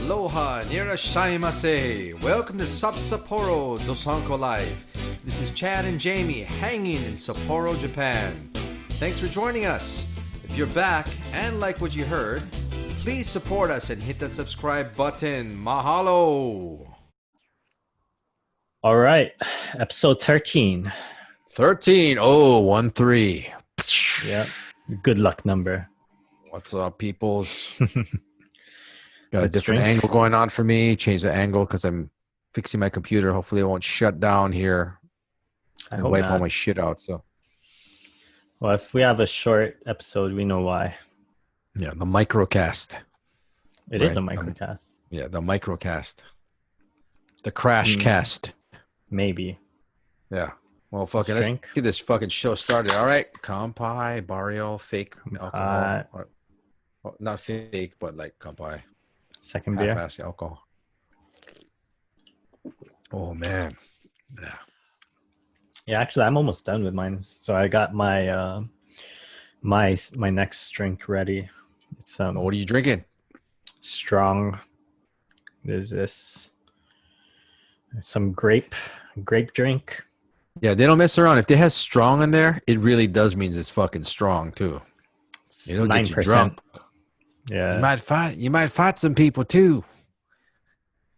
Aloha, nirashaimase. Welcome to Sup-Sapporo, Dosanko Live. This is Chad and Jamie hanging in Sapporo, Japan. Thanks for joining us. If you're back and like what you heard, please support us and hit that subscribe button. Mahalo. All right, episode 13. 13. Oh, 1-3. Yeah, good luck number. What's up, peoples? Got a Let's different drink. angle going on for me. Change the angle because I'm fixing my computer. Hopefully it won't shut down here I and hope wipe all not. my shit out. So Well, if we have a short episode, we know why. yeah, the microcast. It is Right. a microcast. Yeah, the microcast. The crash cast. Maybe. Yeah. Well, fucking Let's let's drink. get this fucking show started. All right. Kampai, barrio, fake alcohol. Well, not fake, but like kampai. Second beer. Half-ass alcohol. Oh man. Yeah. Yeah, actually, I'm almost done with mine. So I got my my next drink ready. It's What are you drinking? strong. There's this some grape drink. Yeah, they don't mess around. If it has strong in there, it really does mean it's fucking strong too. It's It'll get you drunk. Yeah. You might fight some people too.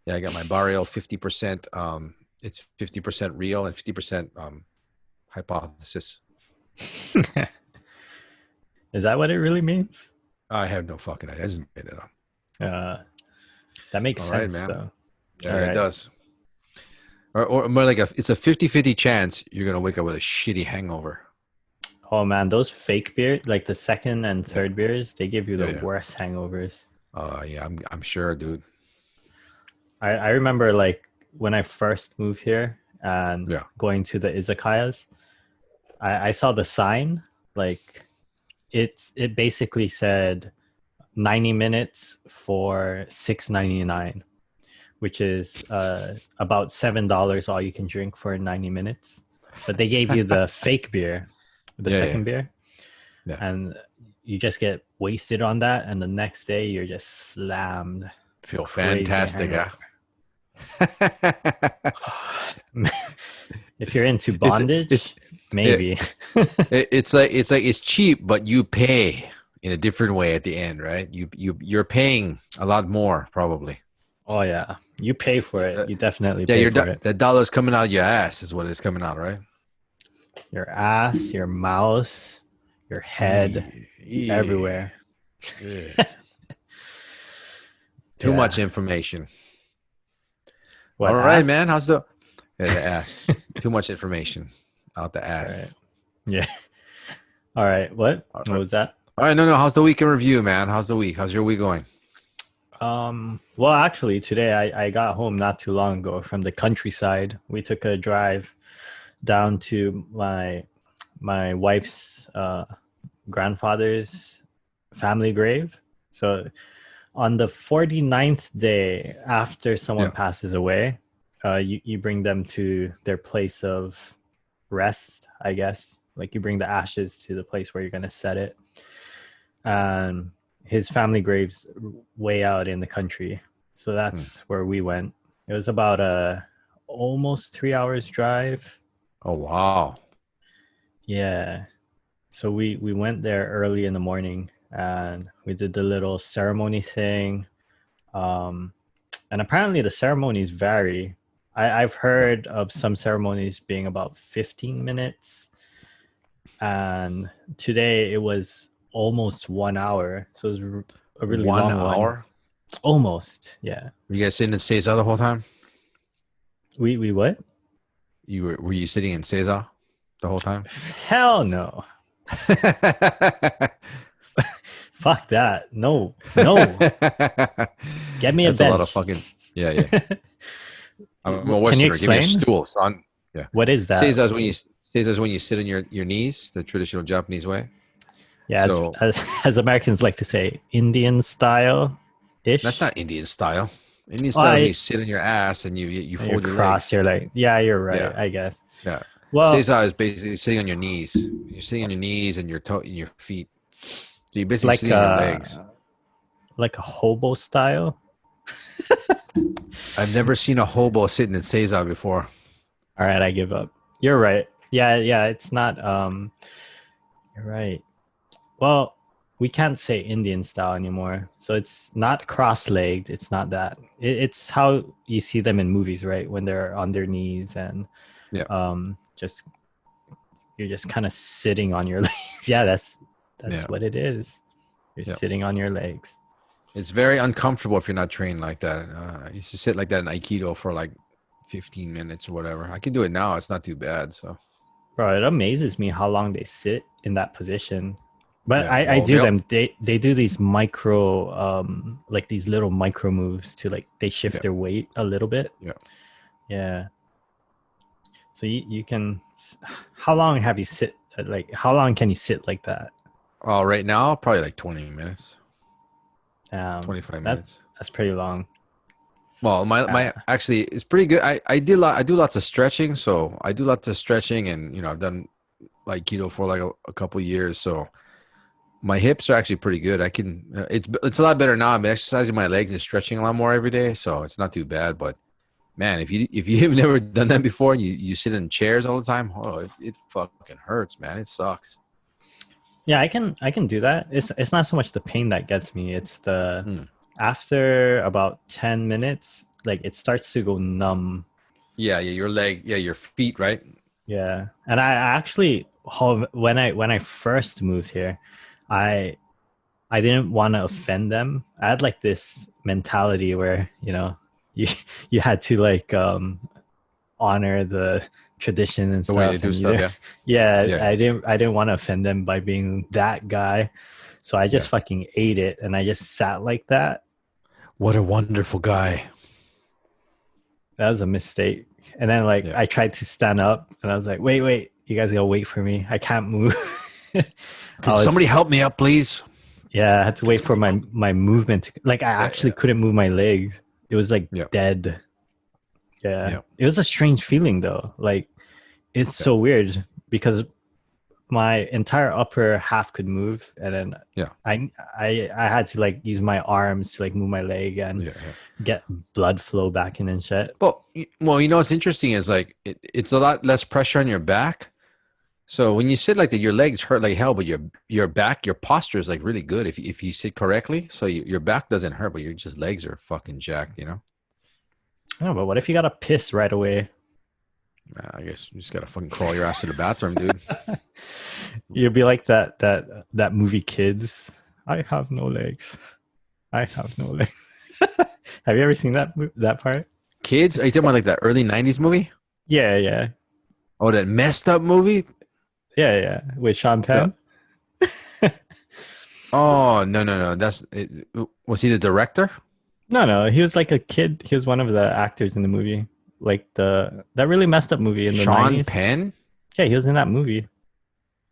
Yeah, I got my barrio 50%. It's 50% real and 50% hypothesis. Is that what it really means? I have no fucking idea. I just made it up. That makes All right, sense, man. though. Yeah, All it right. does. Or more like it's a 50-50 chance you're gonna wake up with a shitty hangover. Oh man, those fake beer, like the second and third beers, they give you the Yeah. worst hangovers. Yeah, I'm sure, dude. I remember like when I first moved here and Yeah. going to the izakayas, I saw the sign, like it basically said 90 minutes for $6.99, which is about $7 all you can drink for 90 minutes. But they gave you the fake beer, the second beer, and you just get wasted on that, and the next day you're just slammed. Feel Crazy fantastic, huh? If you're into bondage, maybe. It's cheap, but you pay in a different way at the end, right? You're paying a lot more probably. Oh yeah, you pay for it. You definitely Yeah, pay for it. that dollar's coming out of your ass is what it's coming out, right? Your ass, your mouth, your head, Yeah. everywhere. Yeah. Too Yeah. much information. What, All right, ass? man. How's the ass? Too much information out the ass. Right. Yeah. All right. What? All What right. was that? All right, no. How's the week in review, man? How's the week? How's your week going? Well, actually, today I got home not too long ago from the countryside. We took a drive down to my wife's grandfather's family grave. So on the 49th day after someone passes away, you bring them to their place of rest, I guess. Like you bring the ashes to the place where you're going to set it. And his family grave's way out in the country. So that's where we went. It was about almost 3 hours drive. Oh, wow. Yeah. So we went there early in the morning and we did the little ceremony thing. And apparently the ceremonies vary. I've heard of some ceremonies being about 15 minutes. And today it was almost 1 hour. So it was a really long 1 hour? one. Almost, yeah. Were you guys sitting in Seiza the whole time? We what? Were you sitting in Seiza the whole time? Hell no. Fuck that. No. Get me a That's bench. a lot of fucking yeah. I'm a Can you Westerner. Give me a explain? stool, son. Yeah. What is that? Seiza is when you sit on your knees, the traditional Japanese way. Yeah, So- as Americans like to say, Indian style-ish. That's not Indian style. Indian style is when you sit on your ass and you And fold you your cross legs. your leg. Yeah, you're right. Yeah. I guess. Yeah. Well, Seiza is basically sitting on your knees. You're sitting on your knees and your feet. So you're basically like sitting on your legs. like a hobo style. I've never seen a hobo sitting in Seiza before. All right, I give up. You're right. Yeah, yeah, it's not you're right. Well, we can't say Indian style anymore. So it's not cross-legged, it's not that. It's how you see them in movies, right? When they're on their knees and Yeah, just you're just kind of sitting on your legs. Yeah, that's yeah, what it is. You're yeah. sitting on your legs. It's very uncomfortable if you're not trained like that. I used to sit like that in Aikido for like 15 minutes or whatever. I can do it now. It's not too bad. So Bro, it amazes me how long they sit in that position. But yeah, I well, do them. They do these micro like these little micro moves to like they shift yeah, their weight a little bit. yeah. Yeah. So you can how long have you sit like how long can you sit like that? Oh, right now probably like 20 minutes, 25 That minutes. that's pretty long. Well, my Uh, actually it's pretty good. I do lots of stretching, so I do lots of stretching, and I've done like keto for like a couple years, so my hips are actually pretty good. I can it's a lot better now. I'm exercising my legs and stretching a lot more every day, so it's not too bad. But man, if you have never done that before, and you sit in chairs all the time, oh, it fucking hurts, man. It sucks. yeah, I can do that. It's not so much the pain that gets me. It's the Hmm. after about 10 minutes, like it starts to go numb. Yeah, yeah, your leg, yeah, your feet, right? Yeah, and I actually when I first moved here, I I didn't want to offend them. I had like this mentality where you you had to like honor the tradition and The way they stuff, do and stuff, you yeah, yeah, yeah, I didn't want to offend them by being that guy, so I just yeah. fucking ate it and I just sat like that. What a wonderful guy. That was a mistake. And then like Yeah. I tried to stand up and I was like, wait, you guys gotta wait for me. I can't move. I Could somebody was help me up, please? yeah, I had to Could wait for somebody my help? my movement like I Yeah, actually yeah, couldn't move my legs. It was like yeah, dead. Yeah. yeah. It was a strange feeling though. Like it's Yeah, so weird because my entire upper half could move and then yeah, I had to like use my arms to like move my leg and yeah, yeah. get blood flow back in and shit. Well, what's interesting is like it's a lot less pressure on your back. So when you sit like that, your legs hurt like hell, but your back, your posture is like really good if you sit correctly. So your back doesn't hurt, but your just legs are fucking jacked. No, but what if you gotta piss right away? I guess you just gotta fucking crawl your ass to the bathroom, dude. You'd be like that movie Kids. I have no legs. I have no legs. Have you ever seen that part? Kids, are you talking about like that early '90s movie? Yeah, yeah, Oh, that messed up movie. yeah, yeah. With Sean The Penn. Oh, no, no, no. That's it. Was he the director? No, he was like a kid. He was one of the actors in the movie, like the that really messed up movie in the Sean '90s. Penn. Yeah, he was in that movie.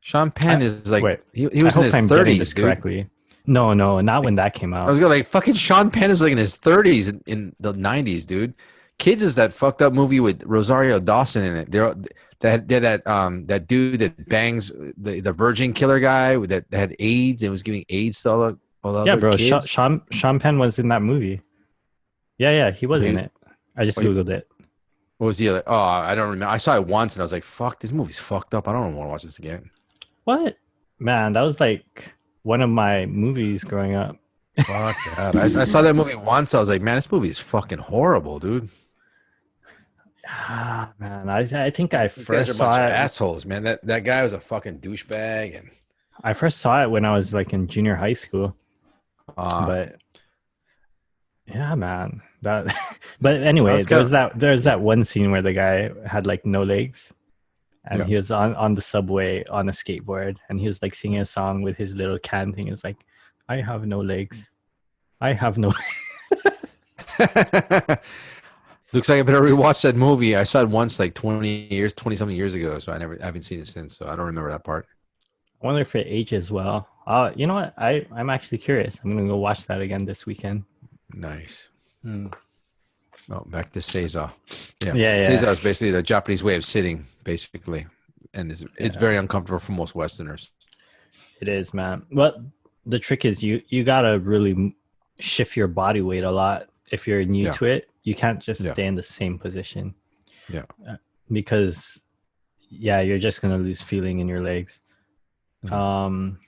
Sean I, Penn is like wait, he I was in hope his I'm getting this 30s, dude. correctly. No, not when Like, that came I was out. going like fucking Sean Penn was like in his 30s in the 90s, dude. Kids is that fucked up movie with Rosario Dawson in it. They're that dude that bangs the virgin killer guy that had AIDS and was giving AIDS to all the Yeah, other bro. kids. Sean Penn was in that movie. Yeah, he was in Wait, it. I just wait, googled it. what was the other? Oh, I don't remember. I saw it once and I was like, "Fuck, this movie's fucked up. I don't want to watch this again." What? Man, that was like one of my movies growing up. Fuck that. I saw that movie once. I was like, "Man, this movie is fucking horrible, dude." Ah, man, I think I These guys are first a bunch of saw it. assholes, man. That guy was a fucking douchebag, and I first saw it when I was like in junior high school. uh, But yeah, man, that. But I anyway, was kind there's yeah, that one scene where the guy had like no legs, and yeah. he was on the subway on a skateboard, and he was like singing a song with his little can thing. It's like, I have no legs. I have no. Looks like I better rewatch that movie. I saw it once, like 20 something years ago. So I haven't seen it since. So I don't remember that part. I wonder if it ages well. You know what? I'm actually curious. I'm gonna go watch that again this weekend. Nice. Hmm. Oh, back to Seiza. Yeah, Yeah, Seiza is basically the Japanese way of sitting, basically, and it's yeah. very uncomfortable for most Westerners. It is, man. But the trick is you gotta really shift your body weight a lot. if you're new Yeah. to it, you can't just Yeah. stay in the same position. Yeah. Because you're just gonna lose feeling in your legs. Mhm.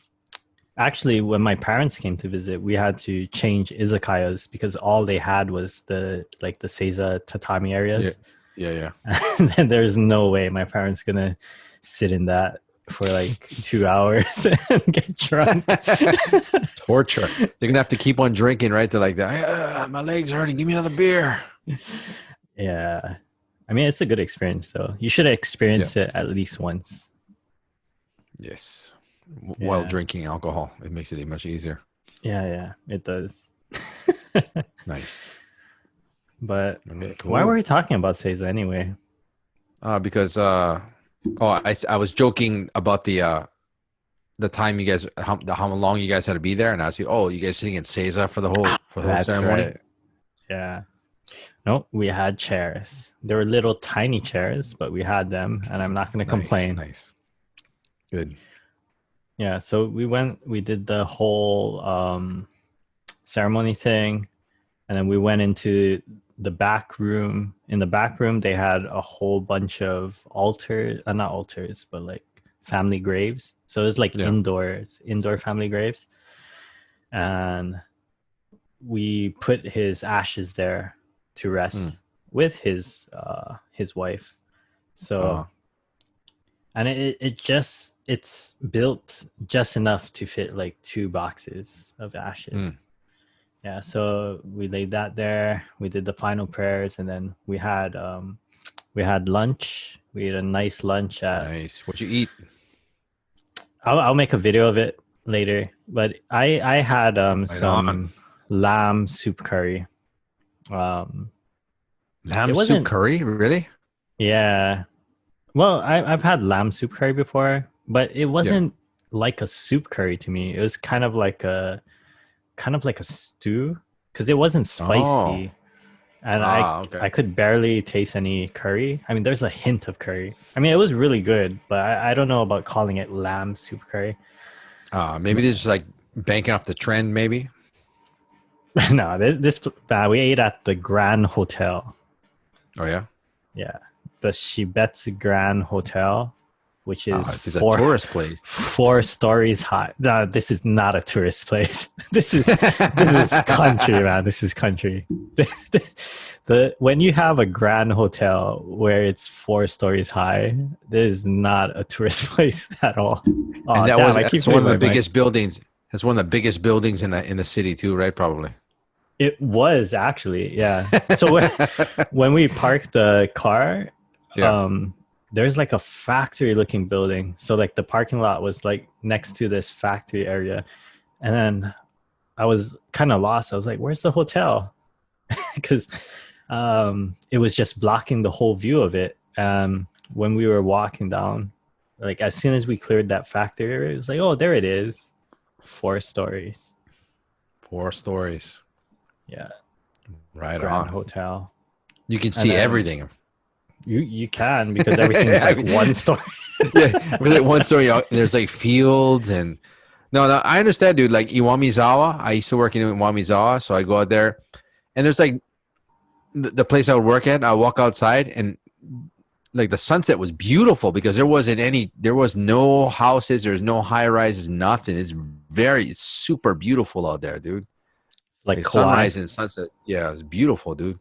Actually, when my parents came to visit, we had to change izakayas because all they had was the seiza tatami Yeah. areas. Yeah. And then there's no way my parents gonna sit in that for like 2 hours and get drunk. Torture. They're gonna have to keep on drinking, right? They're like, my legs hurting. Give me another beer. Yeah. I mean, it's a good experience though. You should experience it at least once. Yes. While Yeah. drinking alcohol, it makes it much easier. Yeah, it does. Nice. But Okay, why were cool. we talking about Seiza anyway? Because I was joking about the time you guys how long you guys had to be there, and I was like, oh, you guys sitting in Seiza for the whole That's ceremony. right. Yeah. No, we had chairs. They were little tiny chairs, but we had them, and I'm not going to complain. Nice. Good. Yeah, so we did the whole ceremony thing, and then we went into the back room. In the back room, they had a whole bunch of altars, not altars, but like family graves. So it was like indoor family graves. And we put his ashes there to rest with his wife. So and it's built just enough to fit like 2 boxes of ashes. Yeah, so we laid that there. We did the final prayers, and then we had lunch. We had a nice lunch at. Nice. What'd you eat? I'll make a video of it later. But I had some lamb soup curry. Lamb soup curry, really? Yeah. Well, I've had lamb soup curry before, but it wasn't like a soup curry to me. It was kind of like a stew because it wasn't spicy. And I could barely taste any curry. I mean, there's a hint of curry. I mean, it was really good, but I don't know about calling it lamb soup curry. Maybe they're just like banking off the trend, maybe. No, we ate at the Grand Hotel. Oh yeah, yeah, the Shibetsu Grand Hotel, which is a tourist place. 4 stories high. No, this is not a tourist place. This is country, man. This is country. When you have a grand hotel where it's 4 stories high, this is not a tourist place at all. And that's one of the biggest buildings. That's one of the biggest buildings in the city too, right? Probably. It was actually, yeah. So when we parked the car, there's like a factory looking building. So like the parking lot was like next to this factory area. And then I was kind of lost. I was like, where's the hotel? Because it was just blocking the whole view of it. When we were walking down, like as soon as we cleared that factory area, it was like, oh, there it is. 4 stories. 4 stories. Yeah. Right Grand on. Hotel. You can see everything. You can, because everything's like 1 story. Yeah, with like 1 story. There's like fields and no, I understand, dude. Like Iwamizawa, I used to work in Iwamizawa, so I go out there, and there's like the place I would work at. I walk outside, and like the sunset was beautiful because there was no houses, there's no high rises, nothing. It's super beautiful out there, dude. Like sunrise and sunset. Yeah, it's beautiful, dude.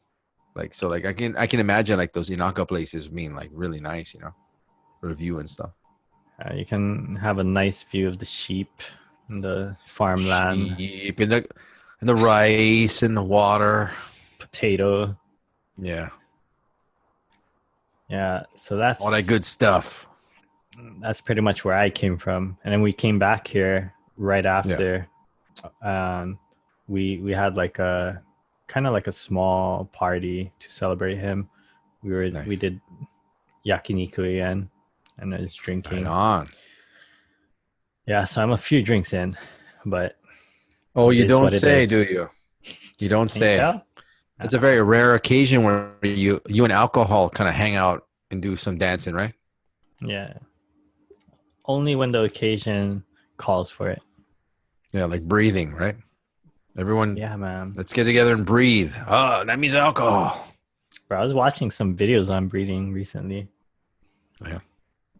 Like, so like I can imagine like those Inaka places being like really nice, for the view and stuff. You can have a nice view of the sheep and the farmland. Sheep and the rice and the water. Potato. Yeah. Yeah, so that's all that good stuff. That's pretty much where I came from. And then we came back here right after. We had like a kind of like a small party to celebrate him. We did yakiniku again, and I was drinking. Right on. Yeah, so I'm a few drinks in, but you don't say, do you? You don't say. It's a very rare occasion where you and alcohol kind of hang out and do some dancing, right? Yeah. Only when the occasion calls for it. Yeah, like breathing, right? Everyone, Yeah, man. let's get together and breathe. Oh, that means alcohol. Bro, I was watching some videos on breathing recently Yeah.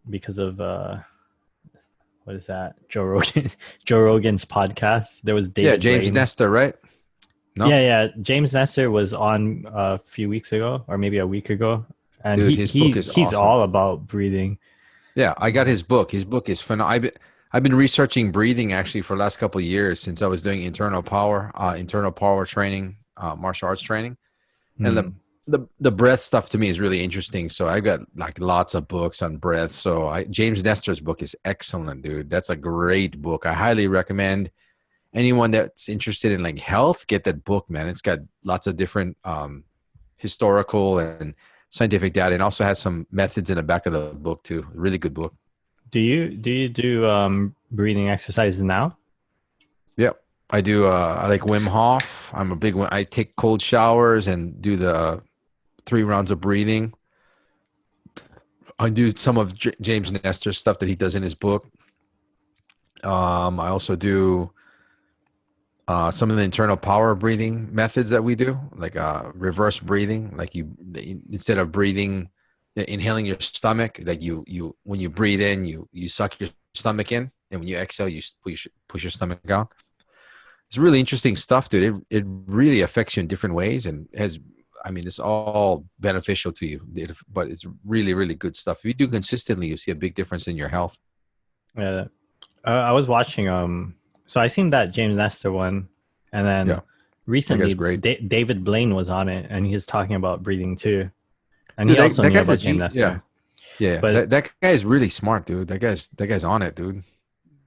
because of what is that? Joe Rogan, Joe Rogan's podcast. There was Yeah, David James Blaine. Nestor, right? No? Yeah. James Nestor was on a few weeks ago, or maybe a week ago, and Dude, his book is he's awesome. all about breathing. Yeah, I got his book. His book is phenomenal. I've been researching breathing actually for the last couple of years since I was doing internal power training, martial arts training. And Hmm. the breath stuff to me is really interesting. So I've got like lots of books on breath. So James Nestor's book is excellent, dude. That's a great book. I highly recommend anyone that's interested in like health, get that book, man. It's got lots of different historical and scientific data, and also has some methods in the back of the book too. Really good book. Do you do breathing exercises now? Yep. I do. I like Wim Hof. I'm a big one. I take cold showers and do the 3 rounds of breathing. I do some of James Nestor's stuff that he does in his book. I also do some of the internal power breathing methods that we do, like reverse breathing. Like instead of inhaling your stomach, like you when you breathe in, you suck your stomach in, and when you exhale, you push your stomach out. It's really interesting stuff, dude. It really affects you in different ways, and it's all beneficial to you. But it's really, really good stuff. If you do consistently, you see a big difference in your health. Yeah. I was watching so I seen that James Nestor one, and then Yeah, that recently guy's great. David Blaine was on it, and he's talking about breathing too, and Dude, he also that knew guy's about James Nestor. Yeah. But That guy is really smart, dude. That guy's on it, dude.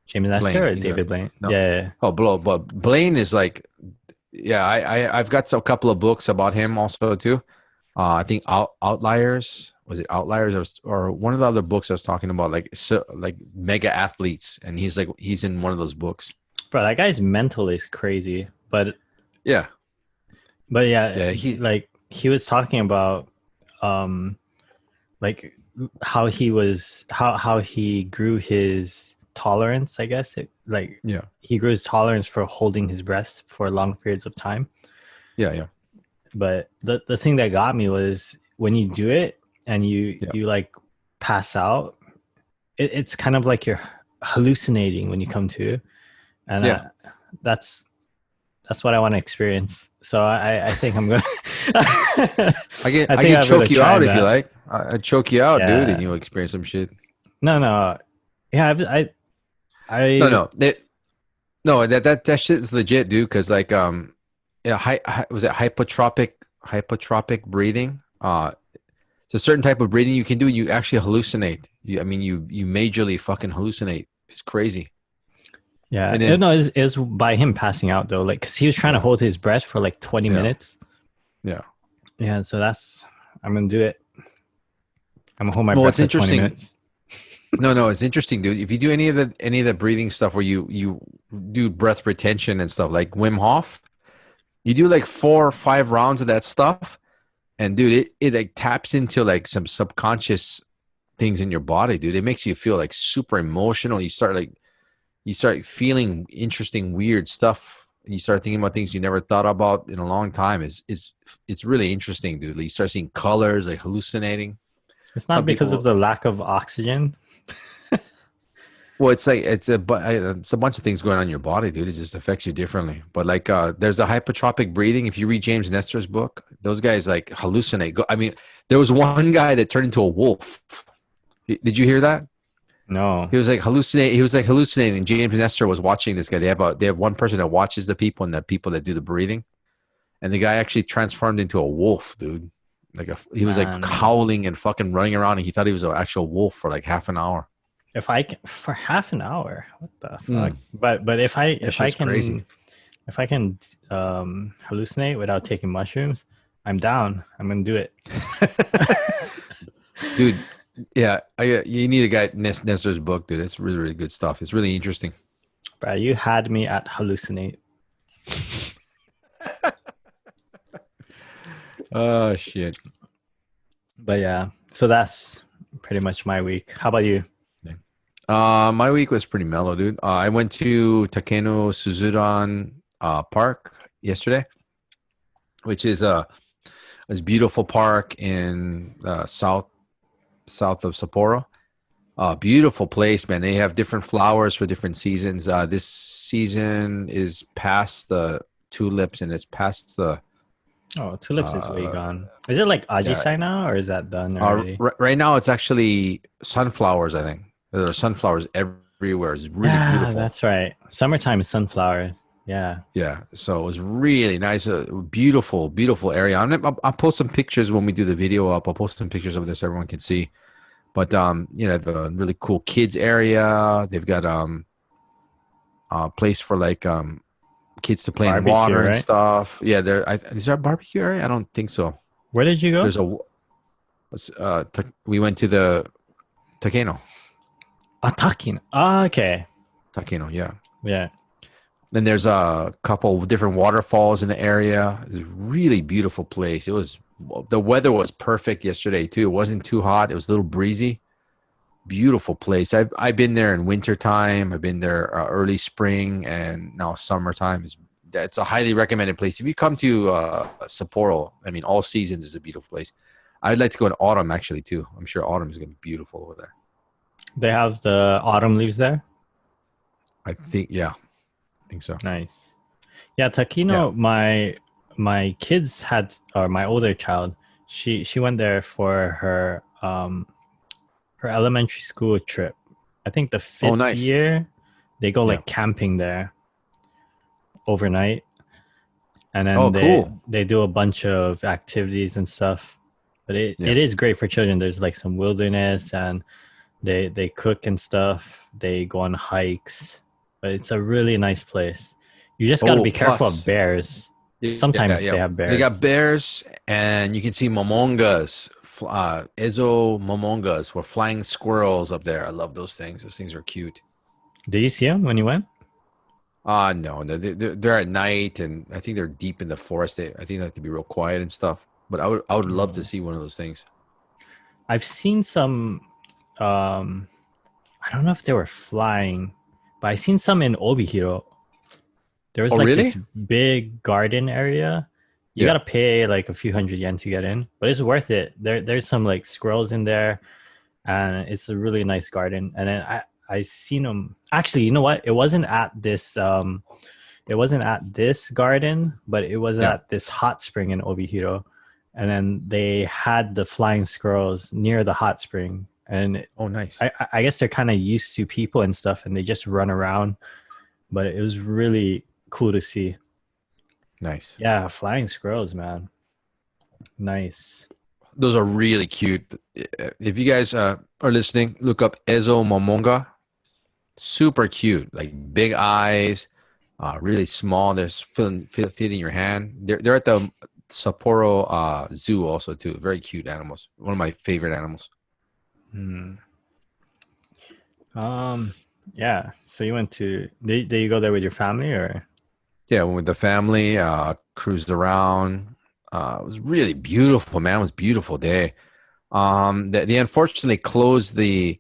James Nestor Blaine, or David Blaine? no. Yeah. Oh, but Blaine is like, yeah. I've got a couple of books about him also too. I think Outliers, was it Outliers, or one of the other books I was talking about, like mega athletes, and he's in one of those books. Bro, that guy's mental is crazy. But Yeah, yeah, yeah. he was talking about like how he grew his tolerance, I guess. Yeah, He grew his tolerance for holding his breath for long periods of time. yeah. But the thing that got me was when you do it and you Yeah. like pass out, it's kind of like you're hallucinating when you come to, and Yeah. that's what I want to experience. So I think I'm gonna. I think can I'm choke gonna you try out if that. you like. I choke you out, dude, Yeah. and you'll experience some shit. No. Yeah, No, no. That shit is legit, dude. Because like yeah, was it hypotropic breathing? It's a certain type of breathing you can do. You actually hallucinate. You majorly fucking hallucinate. It's crazy. Yeah. And then No, it's by him passing out though. Like, cause he was trying to yeah, hold his breath for like 20 yeah, minutes. yeah. Yeah. So I'm gonna do it. I'm gonna hold my Well, breath it's for 20 interesting. minutes. No, it's interesting, dude. If you do any of the breathing stuff where you do breath retention and stuff like Wim Hof, you do like 4 or 5 rounds of that stuff, and dude, it like taps into like some subconscious things in your body, dude. It makes you feel like super emotional. You start feeling interesting, weird stuff. And you start thinking about things you never thought about in a long time. It's really interesting, dude. You start seeing colors, like hallucinating. It's not Some because of people, the lack of oxygen. well, it's a bunch of things going on in your body, dude. It just affects you differently. But like, there's a hypotropic breathing. If you read James Nestor's book, those guys like hallucinate. I mean, there was one guy that turned into a wolf. Did you hear that? No. He was like hallucinating. James Nestor was watching this guy. They have one person that watches the people and the people that do the breathing, and the guy actually transformed into a wolf, dude. He was like Man, howling and fucking running around, and he thought he was an actual wolf for like half an hour. if I can for half an hour, what the fuck? Mm. But if I That if I shit's crazy. can if I can hallucinate without taking mushrooms, I'm down. I'm gonna do it. Dude, yeah, you need a guy Nestor's book, dude. It's really, really good stuff. It's really interesting. Bro, you had me at hallucinate. Oh shit. But yeah, so that's pretty much my week. How about you? My week was pretty mellow, dude. I went to Takeno Suzuran park yesterday, which is this beautiful park in south of Sapporo. Beautiful place, man. They have different flowers for different seasons. This season is past the tulips and it's past the Oh, tulips is way uh, gone. Is it like yeah. Ajisai now, or is that done already? Right now, it's actually sunflowers. I think there are sunflowers everywhere. It's really Yeah, beautiful. that's right. Summertime is sunflower. Yeah. Yeah, so it was really nice. Beautiful, beautiful area. I'll post some pictures when we do the video up. I'll post some pictures of this so everyone can see. But the really cool kids area. They've got a place for like kids to play in Barbecue, water and right? stuff. Yeah, is there a barbecue area? I don't think so. Where did you go? There's we went to the Takeno. Atakin. Ah, okay. Takeno, yeah. Yeah. Then there's a couple of different waterfalls in the area. It's a really beautiful place. The weather was perfect yesterday too. It wasn't too hot. It was a little breezy. Beautiful place. I've been there in wintertime. I've been there early spring and now summertime. It's a highly recommended place. If you come to Sapporo, I mean, all seasons is a beautiful place. I'd like to go in autumn actually too. I'm sure autumn is going to be beautiful over there. They have the autumn leaves there. I think, yeah, I think so. Nice. Yeah, Takino. Yeah. My kids had, or my older child, she went there for her her elementary school trip. I think the fifth Nice. year they go Yeah. like camping there overnight, and then Cool. they do a bunch of activities and stuff. But it is great for children. There's like some wilderness, and they cook and stuff. They go on hikes, but it's a really nice place. You just got to be careful of bears. Sometimes they have bears. They got bears, and you can see momongas, Ezo momongas, or flying squirrels up there. I love those things. Those things are cute. Did you see them when you went? No, they're at night, and I think they're deep in the forest. I think they have to be real quiet and stuff. But I would love to see one of those things. I've seen some. I don't know if they were flying, but I seen some in Obihiro. There was this big garden area. You gotta pay like a few hundred yen to get in, but it's worth it. There's some like squirrels in there, and it's a really nice garden. And then I seen them. Actually, you know what? It wasn't at this garden, but it was at this hot spring in Obihiro. And then they had the flying squirrels near the hot spring. And nice. I guess they're kind of used to people and stuff, and they just run around. But it was really cool to see. Nice. Yeah, flying squirrels, man. Nice. Those are really cute. If you guys are listening, look up Ezo Momonga. Super cute, like big eyes, really small. They're fit in your hand. They're at the Sapporo Zoo also too. Very cute animals. One of my favorite animals. Yeah. So you went to? Did you go there with your family or? Yeah, went with the family. Cruised around. It was really beautiful, man. It was a beautiful day. They unfortunately closed the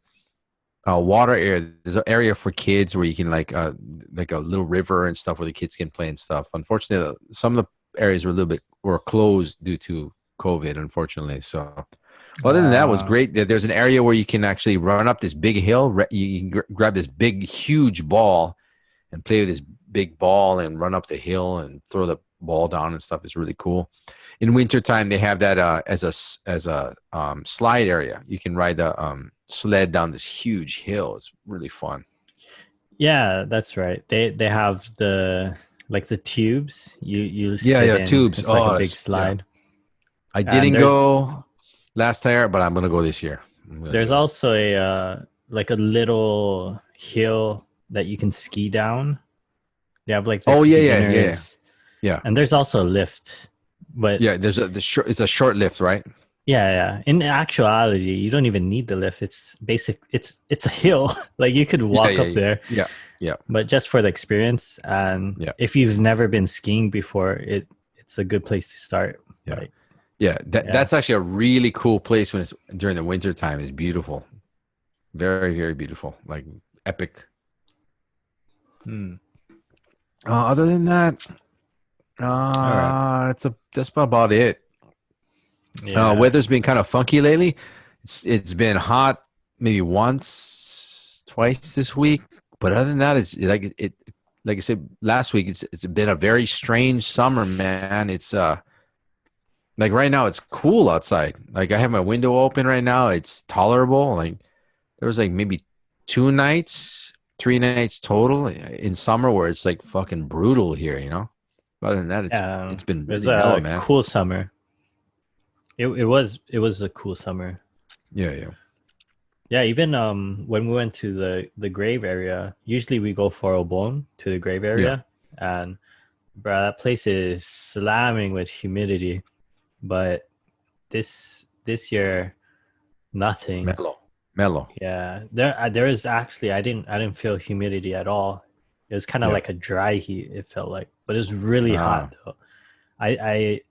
water area. There's an area for kids where you can like a little river and stuff where the kids can play and stuff. Unfortunately, some of the areas were closed due to COVID, unfortunately. So other than that, it was great. There's an area where you can actually run up this big hill. You can grab this big, huge ball and play with this big ball and run up the hill and throw the ball down and stuff. It's really cool. In wintertime, they have that as a slide area. You can ride the sled down this huge hill. It's really fun. Yeah, that's right. They have the tubes. You tubes. It's like a big slide. Yeah. I didn't go last year, but I'm gonna go this year. There's also a little hill that you can ski down. They have like this yeah. And there's also a lift, but it's a short lift, right? Yeah. In actuality, you don't even need the lift. It's basic. It's a hill. Like you could walk up there. Yeah. But just for the experience, and if you've never been skiing before, it's a good place to start. Yeah. That's actually a really cool place when it's during the winter time. It's beautiful, very, very beautiful, like epic. Other than that, All right. that's about it. Yeah. Weather's been kind of funky lately. It's been hot maybe once, twice this week, but other than that, it's like I said last week. It's been a very strange summer, man. It's like right now it's cool outside. Like I have my window open right now. It's tolerable. Like there was like maybe 2 nights, 3 nights total in summer where it's like fucking brutal here. Other than that, it's been It was really mellow, a man. cool summer. It was a cool summer. Yeah, yeah, Yeah, even when we went to the grave area, usually we go for a bone to the grave yeah. area, and bro, that place is slamming with humidity. But this year, nothing. Mellow, mellow. Yeah, there is actually I didn't feel humidity at all. It was kind of Yeah. like a dry heat. It felt like, but it was really Ah, hot though. I I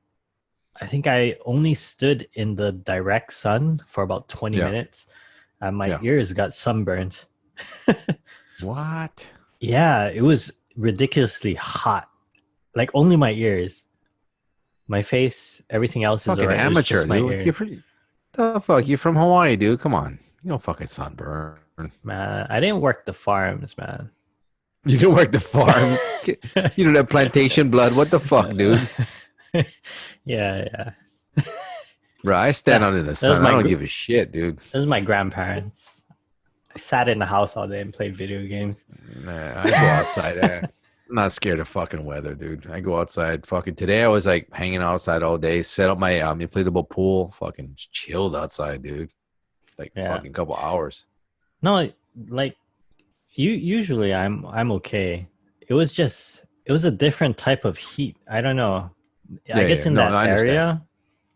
I think I only stood in the direct sun for about 20 yeah, minutes, and my yeah. ears got sunburned. What? Yeah, it was ridiculously hot. Like only my ears, my face, everything else is Fucking alright. It was amateur, just my dude. ears. The fuck? You from Hawaii, dude? Come on. You don't fucking sunburn. Man, I didn't work the farms, man. You don't work the farms. You don't have plantation blood. What the fuck, Uh, dude? yeah, yeah. Bro, I stand That out in the that was sun. I my don't give a shit, dude. that was my grandparents. I sat in the house all day and played video games. Man, I go outside. I'm not scared of fucking weather, dude. I go outside. Fucking today, I was like hanging outside all day. Set up my inflatable pool. Fucking chilled outside, dude. Like Yeah. fucking couple hours. No, like you usually I'm okay. It was a different type of heat. I don't know. I Yeah, guess yeah. in No, that I understand. area,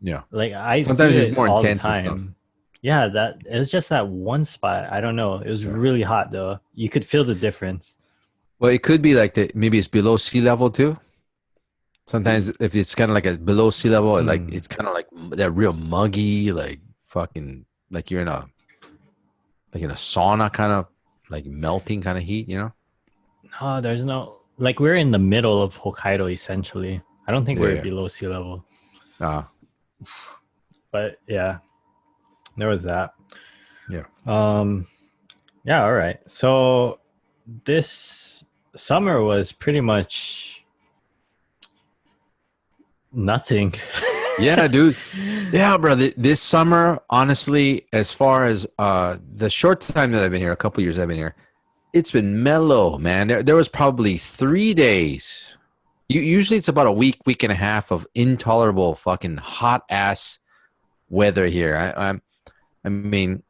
Yeah. like I do Sometimes it's it more all the intense and stuff. time. Yeah, that it was just that one spot. I don't know. It was Yeah. really hot though. You could feel the difference. Well, it could be like maybe it's below sea level too. Sometimes if it's kind of like a below sea level, like Hmm. it's kind of like that real muggy, like fucking like you're in a sauna kind of like melting kind of heat. No, there's no like we're in the middle of Hokkaido essentially. I don't think Yeah, we're yeah. below sea level. Ah, But yeah, there was that. yeah. Um yeah, all right. So this summer was pretty much nothing. Yeah, dude. Yeah, brother. This summer, honestly, as far as the short time that I've been here, a couple years I've been here, it's been mellow, man. There was probably 3 days. Usually it's about a week and a half of intolerable fucking hot ass weather here. I mean,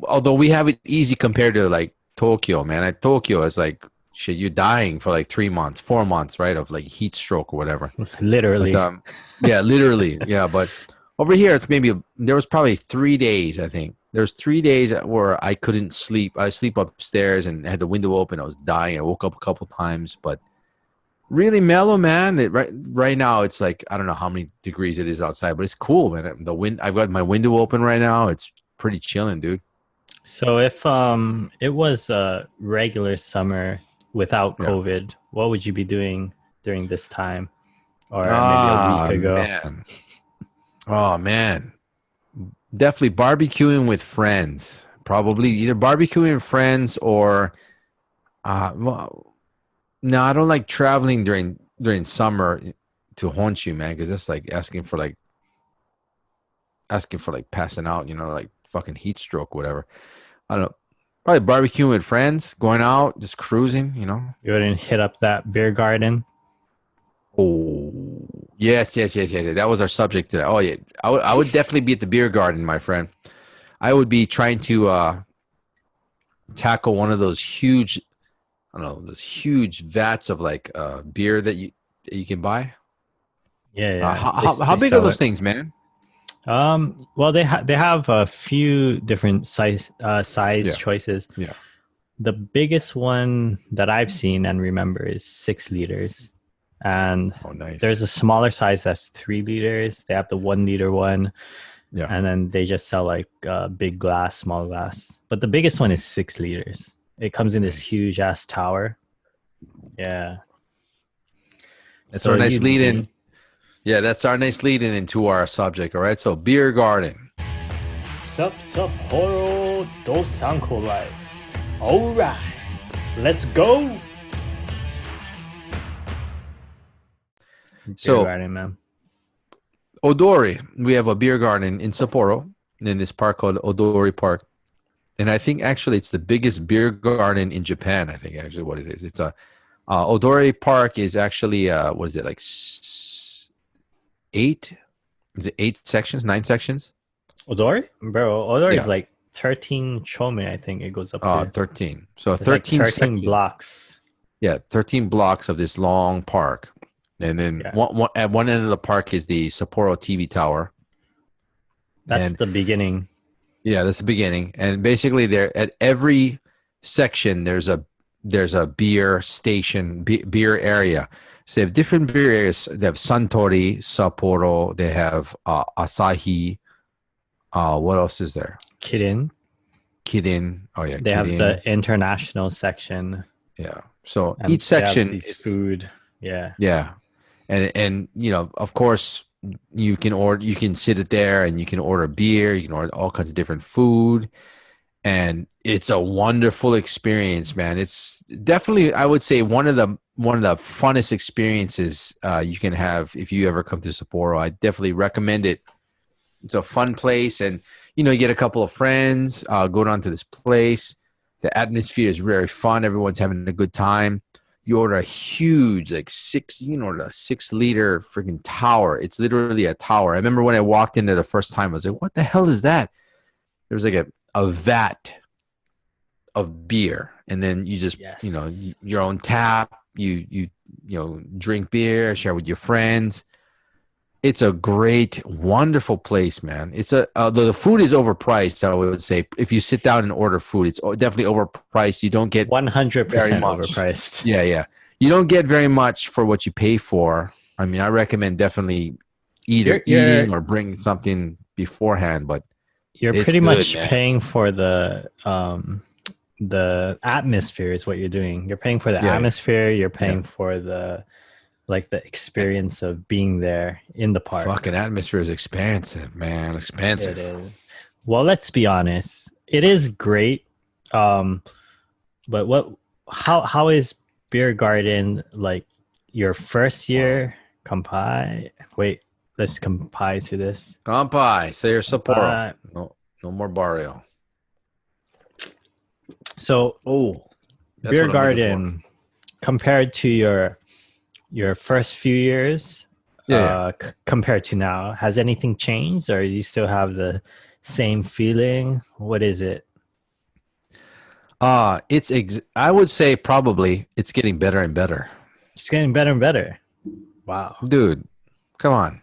although we have it easy compared to like Tokyo, man. At Tokyo, it's like shit. You're dying for like 3 months, 4 months, right, of like heat stroke or whatever. But Literally. yeah, literally, yeah. But over here, it's maybe there was probably 3 days. I think there's 3 days where I couldn't sleep. I sleep upstairs and had the window open. I was dying. I woke up a couple times, but really mellow, man. Right now, it's like I don't know how many degrees it is outside, but it's cool, man. The wind. I've got my window open right now. It's pretty chilling, dude. So if it was a regular summer without Yeah. COVID, what would you be doing during this time? Or maybe a week Ah, ago? man. Oh man. Definitely barbecuing with friends. Probably either barbecuing with friends or well, no, I don't like traveling during summer to Honshu, man, because that's like asking for like passing out, like fucking heat stroke, whatever. I don't know. Probably barbecuing with friends, going out, just cruising. You wouldn't hit up that beer garden? Oh, yes, yes, yes, yes. That was our subject today. Oh, yeah. I would definitely be at the beer garden, my friend. I would be trying to tackle one of those huge, I don't know, those huge vats of like beer that you can buy. Yeah, Uh, yeah. how, They how, how they big are sell those it. things, man? Well, they have a few different size Yeah, choices. yeah. The biggest one that I've seen and remember is 6 liters, and Oh, there's nice. a smaller size that's 3 liters. They have the 1 liter one, Yeah, and then they just sell like big glass, small glass. But the biggest one is nice, 6 liters. It comes in this nice. huge ass tower. Yeah. That's So our nice you lead need in. Yeah, that's our nice lead in into our subject. All right. So beer garden. Sup-Sapporo Dosanko life. All right, let's go. Beer So garden, man. Odori, we have a beer garden in Sapporo in this park called Odori Park. And I think actually it's the biggest beer garden in Japan. I think actually what it is. It's a Odori Park is actually what is it like eight? Is it 8 sections, 9 sections? Odori? Bro, Odori is Yeah, like 13 chome, I think it goes up to. 13. So It's like 13 13 sections. blocks. Yeah, 13 blocks of this long park. And then Yeah. at one end of the park is the Sapporo TV tower. That's And the beginning. yeah, that's the beginning. And basically there at every section there's a beer station, beer area. So they have different beer areas. They have Suntory, Sapporo, they have Asahi. What else is there? Kirin. Kirin. Oh yeah, They have Kirin. the international section Yeah. So and each they have section these is food. Yeah. yeah. And you know, of course you can sit it there and you can order beer, you can order all kinds of different food, and it's a wonderful experience, man. It's definitely, I would say, one of the funnest experiences you can have if you ever come to Sapporo. I definitely recommend it. It's a fun place, and you know, you get a couple of friends, go down to this place. The atmosphere is very fun. Everyone's having a good time. You order a huge, like you can order a 6 liter freaking tower. It's literally a tower. I remember when I walked in there the first time, I was like, what the hell is that? There was like a vat of beer, and then you just, you know, Yes. your own tap. You know, drink beer, share with your friends. It's a great, wonderful place, man. It's although the food is overpriced, I would say if you sit down and order food, it's definitely overpriced. You don't get very 100% much. overpriced. Yeah, yeah. You don't get very much for what you pay for. I mean, I recommend definitely either You're you're eating or bringing something beforehand, but you're it's pretty good, much man. paying for the atmosphere is what you're doing. You're paying for the Yeah, yeah, atmosphere, you're yeah. paying for the like the experience of being there in the park. Fucking atmosphere is expensive, man. It Expensive. is. Well, let's be honest. It is great. Um, but how is beer garden like your first year? Kampai. Wait, let's kampai to this. Kampai, say your Sapporo. Kampai. No, no more barrio. So Oh, that's beer what I'm looking for. garden compared to your first few years, Yeah, yeah. compared to now, has anything changed, or you still have the same feeling? What is it? I would say probably it's getting better and better. It's getting better and better. Wow. Dude, come on.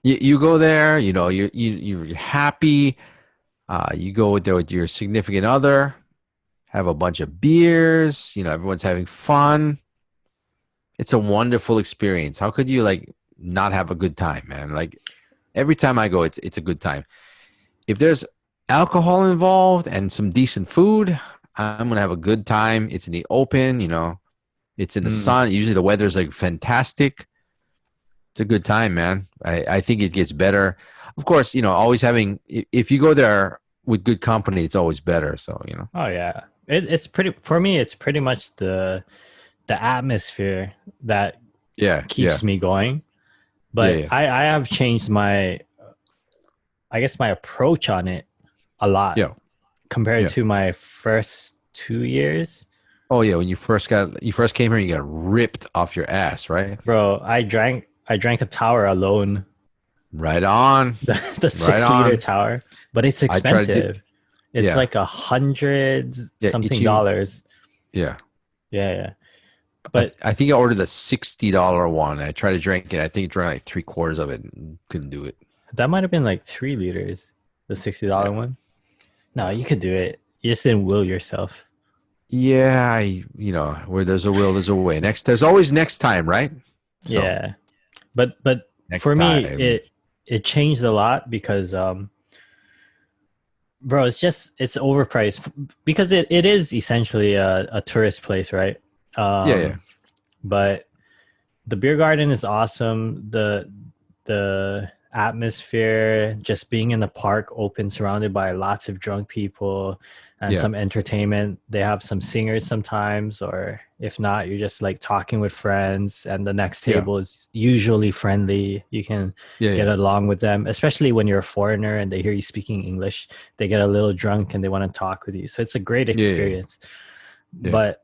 You go there, you know, you're happy. You go there with your significant other, have a bunch of beers, you know, everyone's having fun. It's a wonderful experience. How could you like not have a good time, man? Like every time I go, it's a good time. If there's alcohol involved and some decent food, I'm gonna have a good time. It's in the open, you know, it's in the Mm. sun. Usually the weather's like fantastic. It's a good time, man. I think it gets better. Of course, you know, always having, if you go there with good company, it's always better. So, you know, Oh yeah. It's pretty for me. It's pretty much the atmosphere that yeah, yeah, keeps me going. yeah, But yeah, I have changed my I guess my approach on it a lot yeah, compared yeah. to my first 2 years. Oh yeah, when you first came here, you got ripped off your ass, right? Bro, I drank a tower alone, Right on, the right 6 liter on. tower, but it's I try to do, expensive. It's yeah, like 100 yeah. something Ichi, dollars. yeah. Yeah, yeah. But I think I ordered the $60 one. I tried to drink it. I think I drank like 3/4 of it and couldn't do it. that might have been like 3 liters, the $60 Yeah, one. No, yeah. you could do it. You just didn't will yourself. Yeah, you know, where there's a will, there's a way. There's always next time, right? So Yeah. But next for me, time. it changed a lot because bro, it's overpriced because it is essentially a tourist place, right? Yeah, yeah. but the beer garden is awesome. The atmosphere, just being in the park, open, surrounded by lots of drunk people and Yeah. some entertainment. They have some singers sometimes, or if not, you're just like talking with friends, and the next Yeah. table is usually friendly. You can Yeah. get Yeah. along with them, especially when you're a foreigner and they hear you speaking English. They get a little drunk and they want to talk with you. So it's a great Yeah. Yeah. experience. Yeah. But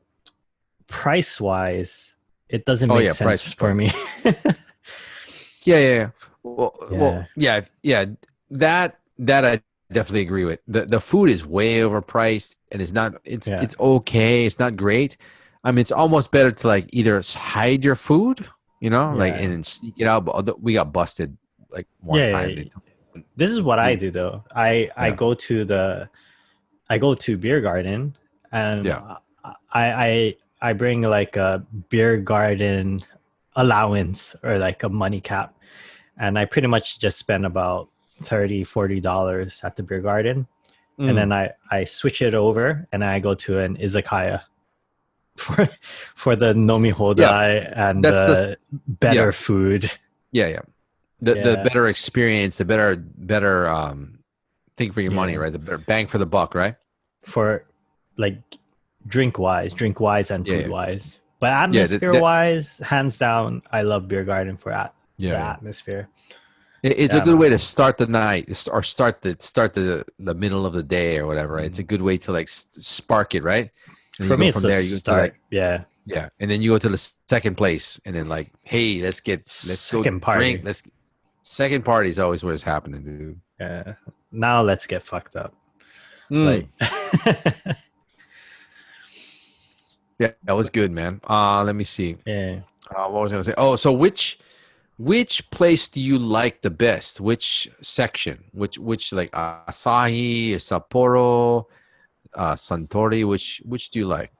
price wise, it doesn't Oh make yeah, sense price, for price. me. Yeah, yeah, yeah. Well, Yeah. yeah, yeah. That I definitely agree with. The food is way overpriced, and it's not. Yeah. It's okay. It's not great. I mean, it's almost better to like either hide your food, like Yeah. and then sneak it out. But we got busted like one Yeah, yeah, time. yeah. This is what I They- do though. I yeah, go to beer garden, and yeah, I bring like a beer garden allowance, or like a money cap, and I pretty much just spend about 30-40 dollars at the beer garden, and then mm, I switch it over and I go to an izakaya for the nomi yeah. hodai and That's the yeah, better food. yeah, yeah. The Yeah, better experience, the better thing for your money, yeah. right? The better bang for the buck, right? For like drink wise and Yeah, food yeah, wise. But yeah. atmosphere wise, hands down, I love beer garden for the Yeah, yeah. atmosphere. It's a Yeah, good way man. to start the night or start the middle of the day or whatever, right? It's a Mm. good way to like spark it, right? And For you me, go it's from the there, you go to like, start. Yeah, yeah, and then you go to the second place, and then like, hey, let's go second drink. party. Second party is always what is happening, dude. Yeah. Now let's get fucked up. Like, Mm. Yeah, that was good, man. Let me see. yeah. What was I gonna say? Oh, so which place do you like the best? Which section? Which like Asahi, Sapporo, Suntory? Which do you like?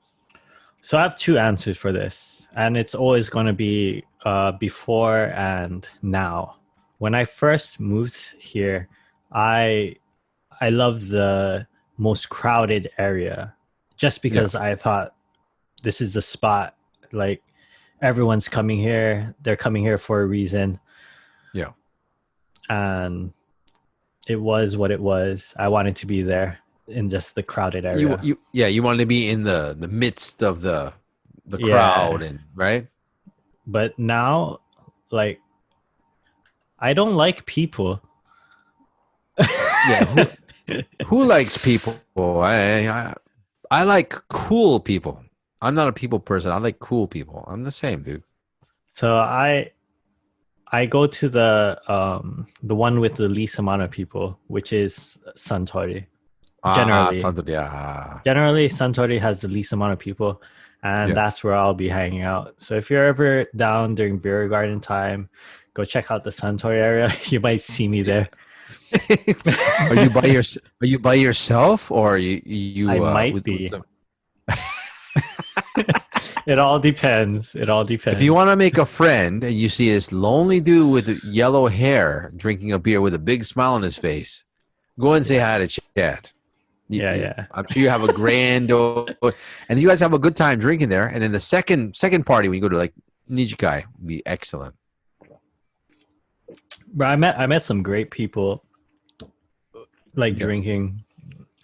So I have two answers for this, and it's always going to be before and now. When I first moved here, I I love the most crowded area, just Yeah, because I thought this is the spot. Like, everyone's coming here, they're coming here for a reason, yeah. and it was what it was. I wanted to be there in just the crowded You area. you yeah, you wanted to be in the midst of the crowd Yeah, and right? but now, like, I don't like people. Yeah, who likes people? I like cool people. I'm not a people person. I like cool people. I'm the same, dude. So I go to the one with the least amount of people, which is Suntory. Generally, Santo dia. generally Suntory has the least amount of people, and Yeah. that's where I'll be hanging out. So if you're ever down during beer garden time, go check out the Suntory area. You might see me there. Are you by your Are you by yourself or are I you might with be. some? It all depends. It all If you depends. want to make a friend and you see this lonely dude with yellow hair drinking a beer with a big smile on his face, go and say hi to Yes. Chad. Yeah, yeah. I'm sure you have a and you guys have a good time drinking there. And then the second party when you go to like Nijikai would be excellent. But I met some great people, like, Yeah, drinking,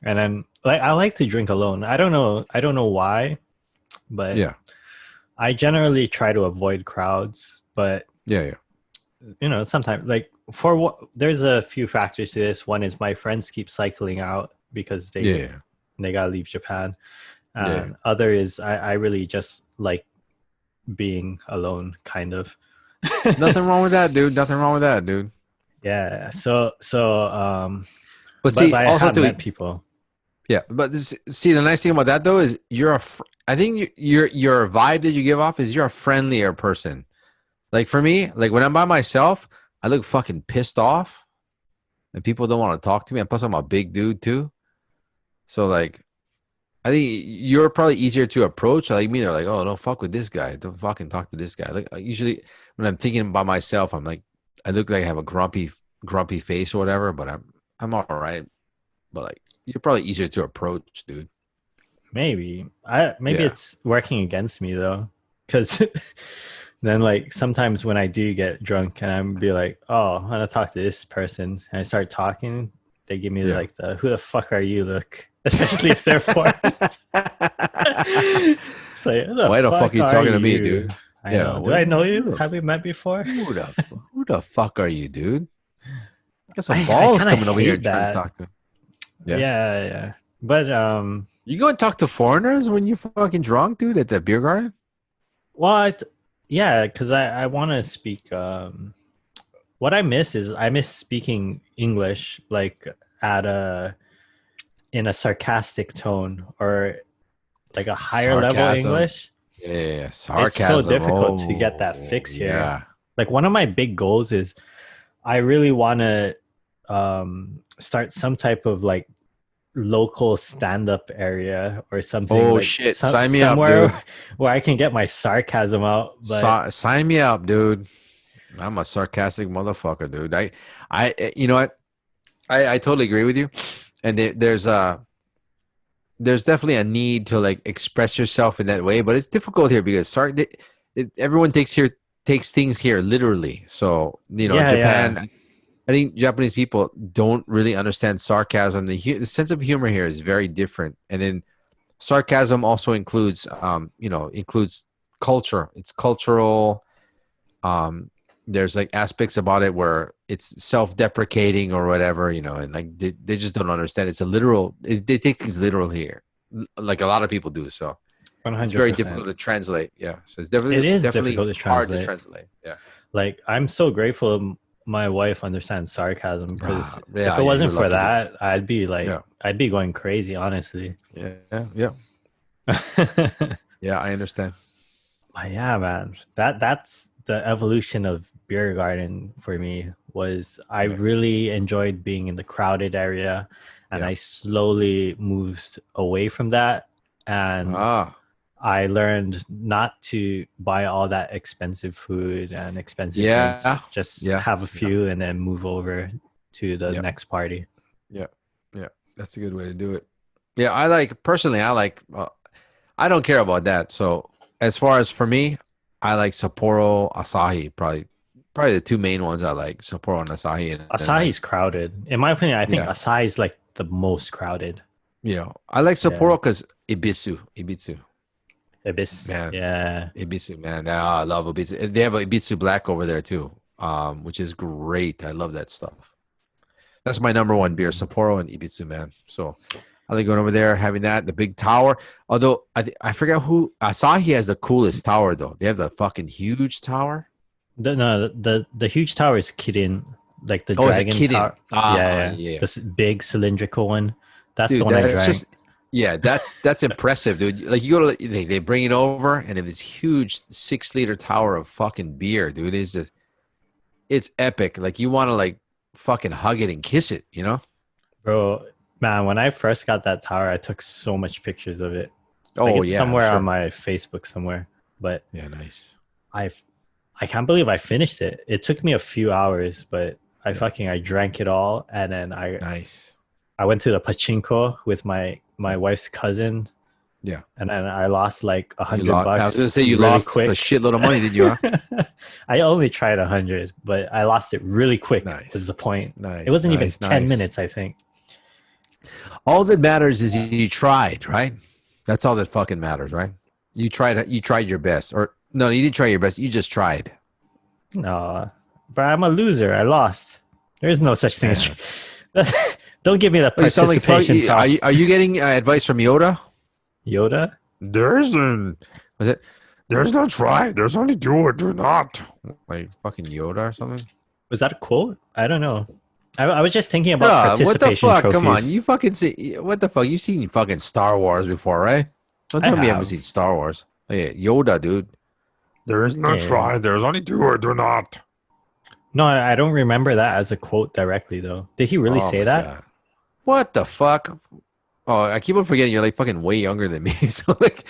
and then, like, I like to drink alone. I don't know why, but yeah, I generally try to avoid crowds. But yeah, yeah, sometimes, like, for what, there's a few factors to this. One is my friends keep cycling out because yeah, they gotta leave Japan, yeah. and other is I really just like being alone, kind of. Nothing wrong with that, dude. Nothing wrong with that, dude. Yeah. So But but see, I also have too, met people. yeah. But see, the nice thing about that though is I think your vibe that you give off is you're a friendlier person. Like for me, like when I'm by myself, I look fucking pissed off, and people don't want to talk to me. And plus, I'm a big dude too, so like I think you're probably easier to approach. Like me, they're like, "Oh, don't fuck with this guy. Don't fucking talk to this guy." Like usually, when I'm thinking by myself, I'm like, I look like I have a grumpy face or whatever. But I'm all right. But like, you're probably easier to approach, dude. Maybe Yeah. it's working against me though. because then like sometimes when I do get drunk and I'm be like, oh, I'm gonna talk to this person, and I start talking, they give me Yeah. like the "who the fuck are you" look, especially if they're foreign. It's like, who the Why the fuck fuck are you are talking to me, you? dude? I Yeah. know. Do I know you? Who Have we met before? who the fuck are you, dude? Got some I balls kind of coming over here hate trying to that. talk to. Yeah. Yeah. But You go and talk to foreigners when you're fucking drunk, dude, at the beer garden? what? Yeah, because I want to speak. What I miss is I miss speaking English like at a in a sarcastic tone or like a higher level Sarcasm. English. Yeah, It's so sarcasm. difficult to get that Oh, fix here. yeah. Like one of my big goals is I really want to start some type of like local stand-up area or something Oh like shit. Sign me up, somewhere dude. where I can get my sarcasm out. But Sign me up, dude. I'm a sarcastic motherfucker, dude. You know what? I totally agree with you. And there's definitely a need to like express yourself in that way, but it's difficult here because everyone takes things here literally. So yeah, Japan. I think Japanese people don't really understand sarcasm. The sense of humor here is very different, and then sarcasm also includes culture. It's cultural. There's like aspects about it where it's self-deprecating or whatever, and like they just don't understand. It's a literal. They take things literal here, like a lot of people do. So it's very 100%. difficult to translate. Yeah, so it's It is definitely difficult to hard to translate. translate. Yeah. Like I'm so grateful my wife understands sarcasm because if Yeah, it yeah. You're wasn't for lucky, dude. that, Yeah, I'd be going crazy, honestly. yeah. Yeah, I understand. But yeah, man, that's the evolution of beer garden for me. Was I Nice. really enjoyed being in the crowded area, and Yeah. I slowly moved away from that, and Ah, I learned not to buy all that expensive food and expensive drinks. yeah, Just yeah, have a yeah, few and then move over to the yeah, next party. yeah, yeah. That's a good way to do it. Yeah, personally, I don't care about that. So as far as for me, I like Sapporo, Asahi, probably the two main ones I like, Sapporo and Asahi, and then like, Asahi's crowded. In my opinion, I think yeah, Asahi's like the most crowded. I like Yeah. Sapporo because Ibitsu, Ibis. man, Yeah. Ibitsu, man. I love Ibitsu. They have a Ibitsu Black over there too, which is great. I love that stuff. That's my number one beer, Sapporo and Ibitsu, man. So I like going over there, having that, the big tower. Although I forget who Asahi has the coolest tower though. They have the fucking huge tower. The huge tower is Kirin, like the Oh, is it dragon Kidding? tower. Yeah. Yeah. This big cylindrical one. That's the Dude, one I that's drank. just that's impressive, dude. Like you go to they bring it over and have this huge 6 liter tower of fucking beer, dude. It's epic. Like you want to like fucking hug it and kiss it, you know? Bro, man, when I first got that tower, I took so much pictures of it. Like Oh it's yeah, I'm somewhere on sure. my Facebook somewhere. But Yeah, nice. I've I can't believe I finished it. It took me a few hours, but Yeah, I drank it all, and then nice. I went to the pachinko with my Yeah. wife's cousin, Yeah. and then I lost like a You hundred lost. I was gonna bucks say you really lost a quick. shitload of money, did you? Huh? I only tried 100, but I lost it really quick. Was Nice, the point? It nice, wasn't even nice, 10 minutes, nice. I think. All that matters is you tried, right? That's all that fucking matters, right? You tried. You tried your best, or no, you didn't try your best. You just tried. No, but I'm a loser. I lost. There is no such thing Yeah. as. Don't give me the Oh, you sound like participation talk. are you getting advice from Yoda? Yoda? There's an was it? There's no try. There's only do or do not. Like fucking Yoda or something. Was that a quote? I don't know. I was just thinking about What the participation fuck? Come on, trophies. you fucking see what the fuck? You've seen fucking Star Wars before, right? Don't I tell me you haven't have. seen Star Wars. Oh, yeah, Yoda, dude. There is no Yeah. try. There's only do or do not. No, I don't remember that as a quote directly, though. Did he really Oh say my that? god. What the fuck? Oh, I keep on forgetting you're like fucking way younger than me. So like,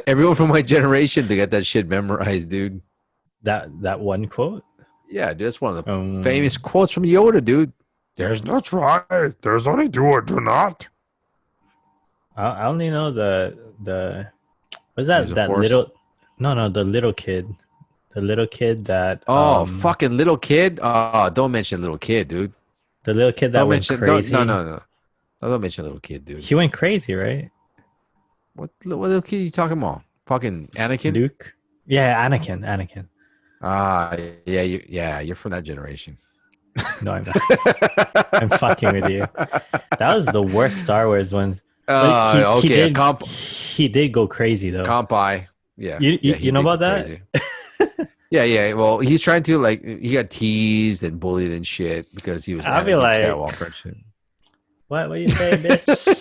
everyone from my generation to get that shit memorized, dude. That one quote? Yeah, dude, that's one of the famous Um, quotes from Yoda, dude. There's no try. There's only do or do not. I only know the was Use that of that force. little No, the little kid. The little kid that Oh, fucking little kid. Oh, don't mention little kid, dude. the little kid that Don't went mention. Don't. No, crazy. no, no. No, don't mention little kid, dude. He went crazy, right? What little kid are you talking about? Fucking Anakin. Luke. Yeah, Anakin. Ah, yeah, you're from that generation. No, I'm not. I'm fucking with you. That was the worst Star Wars one. But Okay. he did go crazy though. Comp eye. Yeah. You know about that? Crazy. Yeah. Well, he's trying to he got teased and bullied and shit because he was I'll be Anakin like, Skywalker and shit. What you say, bitch?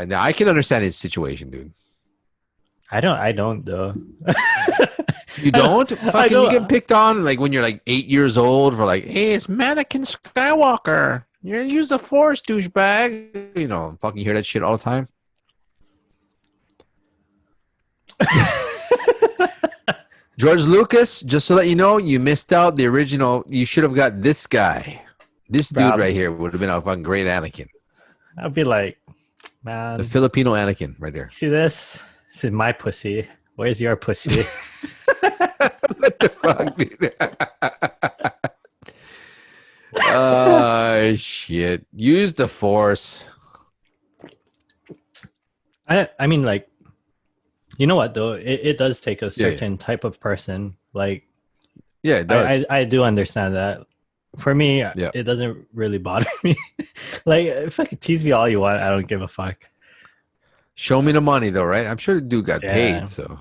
Now I can understand his situation, dude. I don't though. You don't? Fucking you get picked on like when you're like 8 years old for like, hey, it's Anakin Skywalker. You use the Force, douchebag. You know, fucking hear that shit all the time. George Lucas, just to let you know, you missed out the original. You should have got this guy. This dude right here would have been a fucking great Anakin. I'd be like, man. The Filipino Anakin right there. See this? This is my pussy. Where's your pussy? What the fuck, dude? Oh, shit. Use the Force. I mean, like, you know what, though? It does take a certain type of person. Like, yeah, it does. I do understand that. For me, it doesn't really bother me. Like, if I could tease me all you want, I don't give a fuck. Show me the money, though, right? I'm sure the dude got paid, so.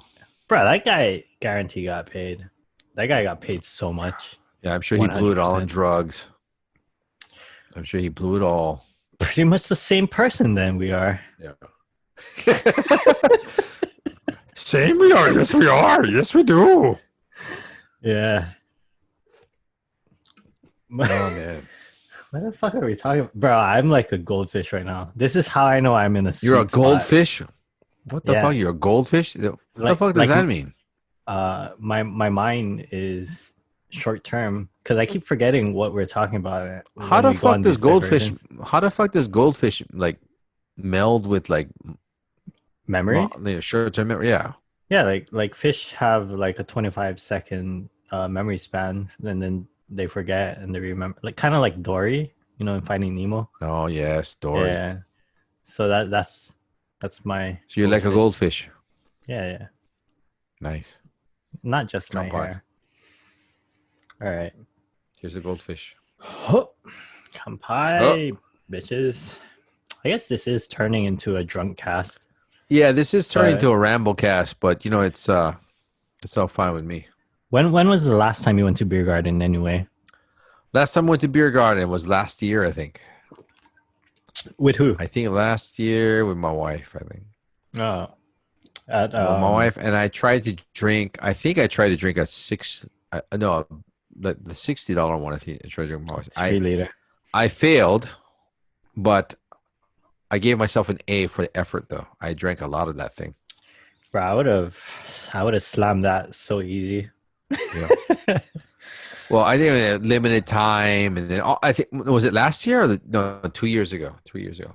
Bro, that guy guarantee got paid. That guy got paid so much. Yeah, I'm sure he 100%. Blew it all on drugs. I'm sure he blew it all. Pretty much the same person then we are. Yeah. Same we are. Yes, we are. Yes, we do. Yeah. Oh, man. What the fuck are we talking about? Bro, I'm like a goldfish right now. This is how I know I'm in a sweet You're a goldfish? Spot. What the fuck? You're a goldfish? What the fuck does that mean? My mind is short term because I keep forgetting what we're talking about. How the fuck does goldfish? How the fuck does goldfish like meld with like memory? Short term memory, yeah. Yeah, like fish have like a 25-second memory span, and then they forget and they remember, like kind of like Dory, you know, in Finding Nemo. Oh yes, Dory. Yeah. So that's my. So you're like a goldfish. Yeah. Nice. Not just my hair. All right. Here's the goldfish. Kampai, bitches. I guess this is turning into a drunk cast. Yeah, this is turning into a ramblecast, but you know it's all fine with me. When was the last time you went to Beer Garden anyway? Last time I went to Beer Garden was last year, I think. With who? I think last year with my wife, I think. Oh. My wife and I tried to drink. I think I tried to drink a the $60 one. I think I tried to drink my wife. 3 liter. I failed, but I gave myself an A for the effort, though. I drank a lot of that thing. Bro, I would have slammed that so easy. Yeah. Well, I think it limited time, and then I think was it last year or no? 2 years ago. 3 years ago.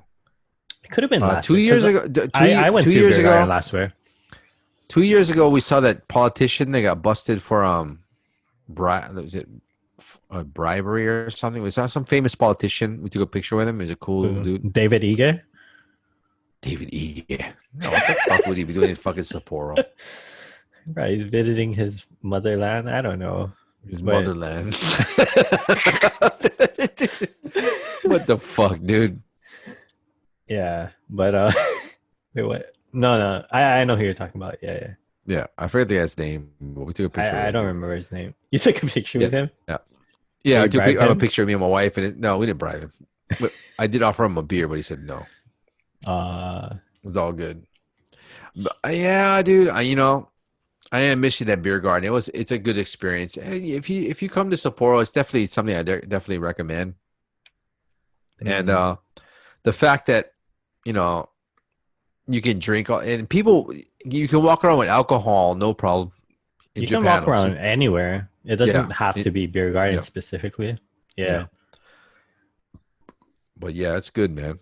It could have been last 2 years ago. I went 2 to years Beer ago Garden last year. 2 years ago, we saw that politician. They got busted for was it bribery or something? We saw some famous politician. We took a picture with him. He's a cool dude. David Ige. David Ige. No, what the fuck would he be doing in fucking Sapporo? Right, he's visiting his motherland. I don't know. His motherland. What the fuck, dude? Yeah, but wait, what? No, I know who you're talking about. Yeah. I forget the guy's name, but we took a picture. I don't remember his name. You took a picture with him? Yeah. I took a picture of me and my wife, and no, we didn't bribe him. But I did offer him a beer, but he said no. It was all good. But, yeah, dude. I am missing that Beer Garden. It's a good experience. And if you come to Sapporo, it's definitely something I definitely recommend. Mm-hmm. And the fact that you can drink and you can walk around with alcohol, no problem. You can walk around anywhere. It doesn't have to be Beer Garden specifically. Yeah. But yeah, it's good, man.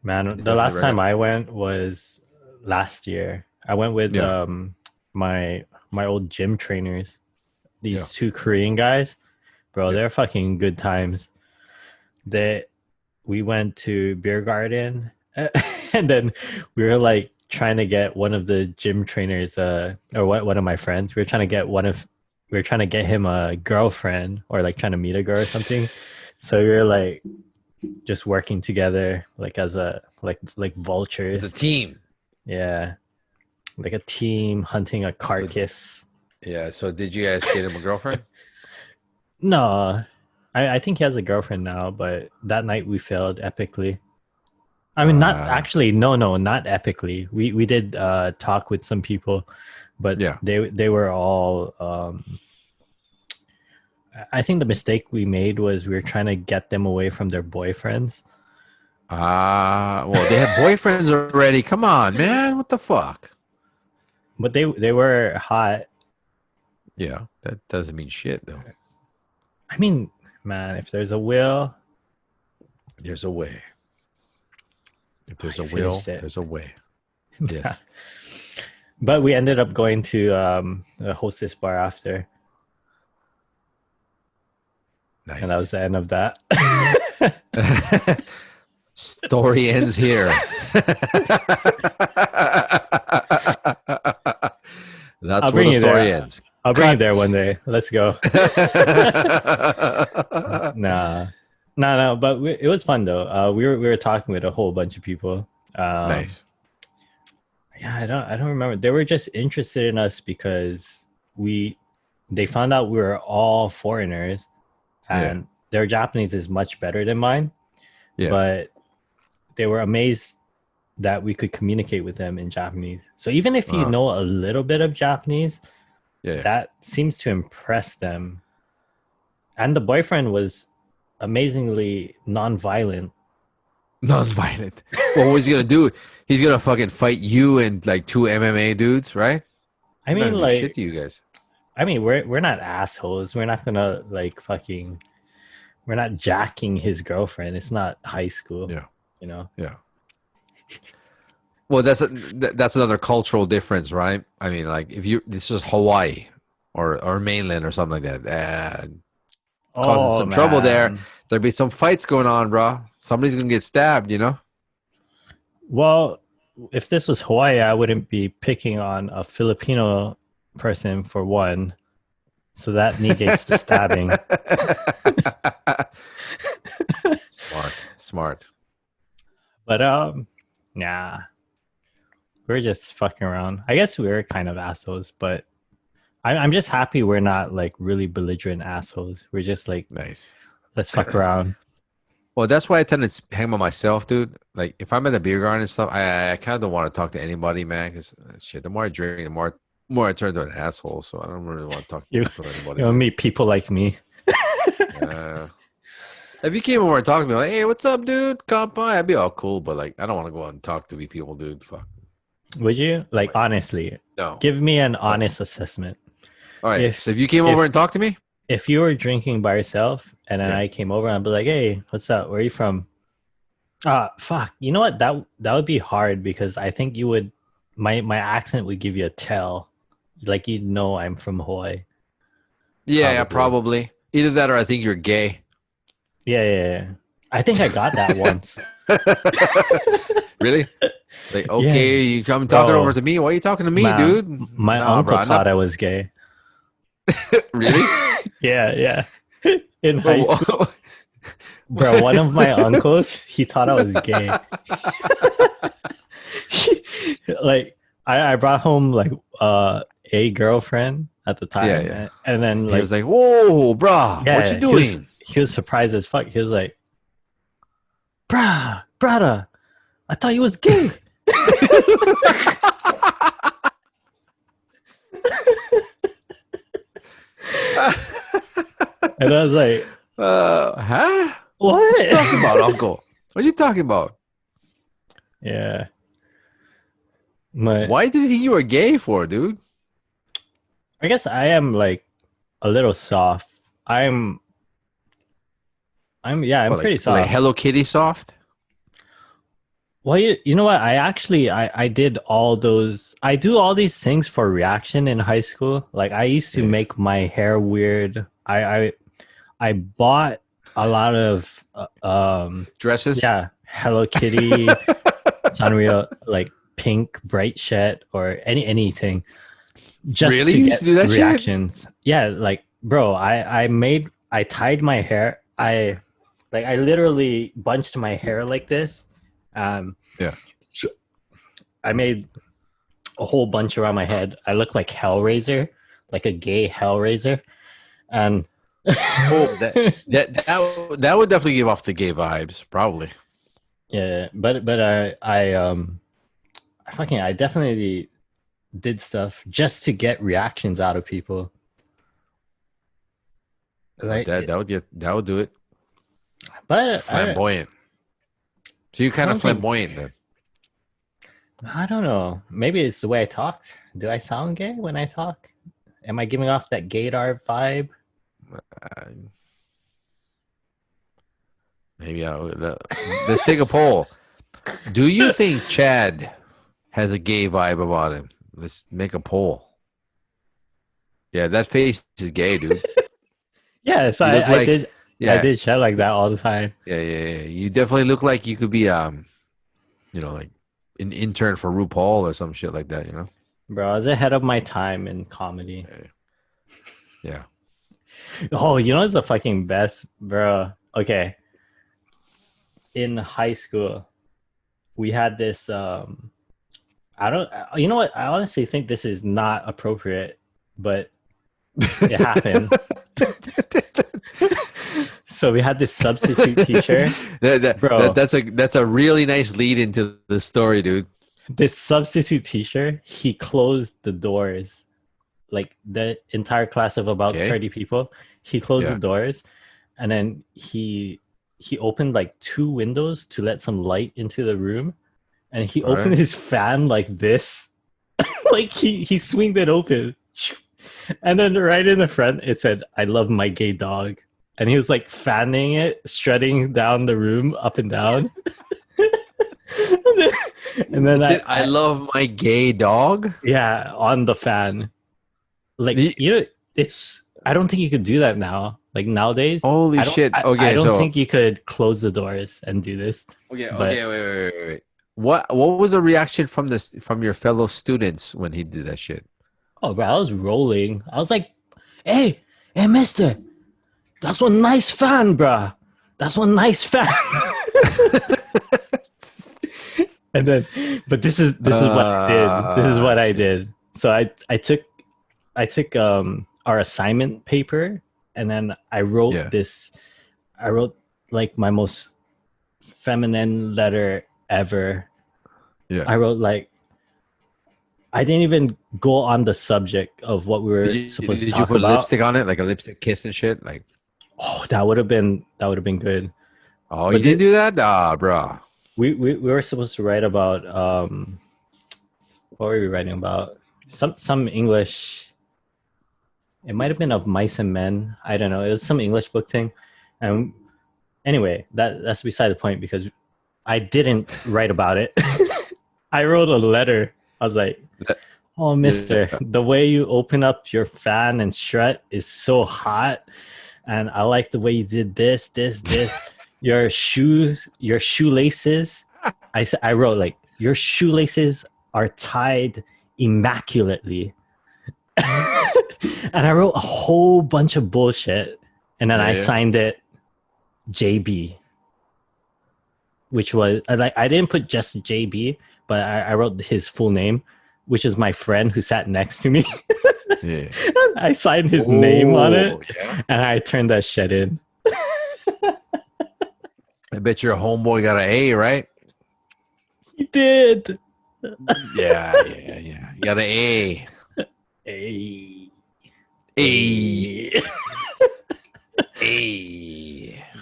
Man, the last time I went was last year. I went with Yeah. my old gym trainers. These Yeah. two Korean guys, bro. Yeah. They're fucking good times. We went to Beer Garden, and then we were like trying to get one of the gym trainers, or one of my friends. We were trying to get him a girlfriend, or like trying to meet a girl or something. So we were like just working together, like as like It's a vultures. team. Yeah, like a team hunting a So carcass. yeah. So did you guys get him a girlfriend? No, I think he has a girlfriend now, but that night we failed epically. I mean, not Uh, actually. No, not epically. We did talk with some people, but yeah. they were all. I think the mistake we made was we were trying to get them away from their boyfriends. Well, they have boyfriends already. Come on, man. What the fuck? But they were hot. Yeah, that doesn't mean shit though. I mean, man, if there's a will, There's a way. If there's a I will, finished it. there's a way. Yes. But we ended up going to a hostess bar after, Nice. and that was the end of that. Story ends here. That's where the story ends. I'll bring you there one day. Let's go. No. But it was fun though. We were talking with a whole bunch of people. Nice. Yeah, I don't remember. They were just interested in us because they found out we were all foreigners, and their Japanese is much better than mine. Yeah. But they were amazed that we could communicate with them in Japanese. So even if you know a little bit of Japanese, that seems to impress them. And the boyfriend was amazingly non-violent. Non-violent. Well, what was he gonna do? He's gonna fucking fight you and like two MMA dudes, right? I mean, like, shit to you guys. I mean, we're not assholes. We're not gonna like fucking. We're not jacking his girlfriend. It's not high school. Yeah. You know. Yeah. Well, that's another cultural difference, right? I mean, like if this is Hawaii or mainland or something like that, causing some trouble there. There'd be some fights going on, bro. Somebody's gonna get stabbed, you know. Well, if this was Hawaii, I wouldn't be picking on a Filipino person for one, so that negates the stabbing. Smart. But nah, we're just fucking around. I guess we're kind of assholes, but I'm just happy we're not like really belligerent assholes. We're just like, nice. Let's fuck around. Well, that's why I tend to hang by myself, dude. Like if I'm at the beer garden and stuff, I kind of don't want to talk to anybody, man. Because shit, the more I drink, the more I turn into an asshole. So I don't really want to talk to anybody. You'll meet people like me. If you came over and talked to me, like, hey, what's up, dude? Come by. I'd be all cool, but like, I don't want to go out and talk to these people, dude. Fuck. Would you? Like, honestly, no. Give me an honest assessment. All right. So if you came over and talked to me, if you were drinking by yourself and then I came over and I'd be like, hey, what's up? Where are you from? Fuck. You know what? That would be hard because I think you would. My accent would give you a tell, like you'd know I'm from Hawaii. Yeah, probably. Either that or I think you're gay. Yeah. I think I got that once. Really? Like, okay, you come talking over to me. Why are you talking to me, dude? My uncle thought I was gay. Really? Yeah. In high school. Bro, one of my uncles, he thought I was gay. Like, I brought home like a girlfriend at the time. Yeah. And then like, he was like, whoa, bro, what you doing? He was surprised as fuck. He was like, brother, I thought you was gay. And I was like, huh? What you talking about, uncle? What are you talking about? Yeah. Why did he think you were gay for, dude? I guess I am like a little soft. I'm pretty soft. Like Hello Kitty soft? Well, you know what? I did all those. I do all these things for reaction in high school. Like I used to Yeah. make my hair weird. I bought a lot of Dresses? yeah, Hello Kitty, Sanrio, like pink bright shed or anything just Really? to You used to get do that shit? reactions. Yeah, like bro, I tied my hair. I literally bunched my hair like this. Um, Yeah. I made a whole bunch around my head. I look like Hellraiser, like a gay Hellraiser, and Oh, that would definitely give off the gay vibes, probably. yeah, but I definitely did stuff just to get reactions out of people. Like, That would do it. but Flamboyant. So you're I kind of don't think flamboyant then. I don't know. Maybe it's the way I talked. Do I sound gay when I talk? Am I giving off that gaydar vibe? Uh, maybe let's take a poll. Do you think Chad has a gay vibe about him? Let's make a poll. Yeah, that face is gay, dude. Yes, You look I like did. I yeah, did chat like that all the time, yeah. You definitely look like you could be like an intern for RuPaul or some shit like that, you know? bro. I was ahead of my time in comedy. Yeah. Oh, you know what's the fucking best, bro? Okay, in high school, we had this. I don't. You know what? I honestly think this is not appropriate, but it happened. So we had this substitute teacher, bro. That's a really nice lead into the story, dude. This substitute teacher, he closed the doors, like the entire class of about Okay. 30 people. He closed the Yeah. doors, and then he opened like two windows to let some light into the room, and he All opened right. his fan like this, like he swinged it open, and then right in the front it said, "I love my gay dog," and he was like fanning it, strutting down the room up and down. and then I love my gay dog. yeah, on the fan. Like The- it's I don't think you could do that now. Like nowadays, Holy shit. I Okay, don't so think you could close the doors and do this. But wait. What was the reaction from your fellow students when he did that shit? oh, bro, I was rolling. I was like, hey, mister, that's one nice fan, bro. That's one nice fan. And then, but this is what I did. This is what I Shit. did. So I took our assignment paper, and then I wrote Yeah. this. I wrote like my most feminine letter ever. Yeah. I wrote like I didn't even go on the subject of what we were supposed to Did you talk put about. lipstick on it, like a lipstick kiss and shit? Like, Oh, that would have been good. oh, But you didn't do that? Ah, bro. We were supposed to write about what were we writing about? Some English. It might have been of mice and men. I don't know. It was some English book thing. And anyway, that's beside the point because I didn't write about it. I wrote a letter. I was like, "Oh, mister, the way you open up your fan and strut is so hot. And I like the way you did this. Your shoelaces." I wrote like, "Your shoelaces are tied immaculately." And I wrote a whole bunch of bullshit, and then I signed it JB, which was like I didn't put just JB, but I wrote his full name, which is my friend who sat next to me. Yeah. I signed his name on it, Yeah. and I turned that shit in. I bet your homeboy got an A, right? He did. Yeah. You got an A. Hey. A.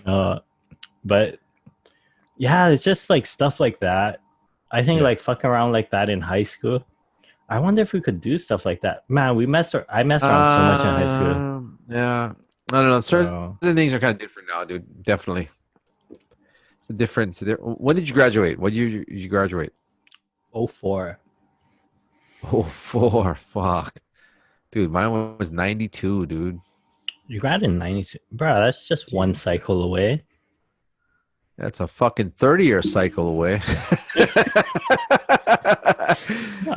A. But yeah, it's just like stuff like that. I think like fucking around like that in high school. I wonder if we could do stuff like that. Man, I messed around so much in high school. Yeah. I don't know. Certain things are kind of different now, dude. Definitely. the difference there? When did you graduate? What year did you graduate? Oh, 04. Oh, 04. Fuck. Dude, mine was 92, dude. You graduated in 92. Bro, that's just one Jeez. cycle away. That's a fucking 30-year cycle away.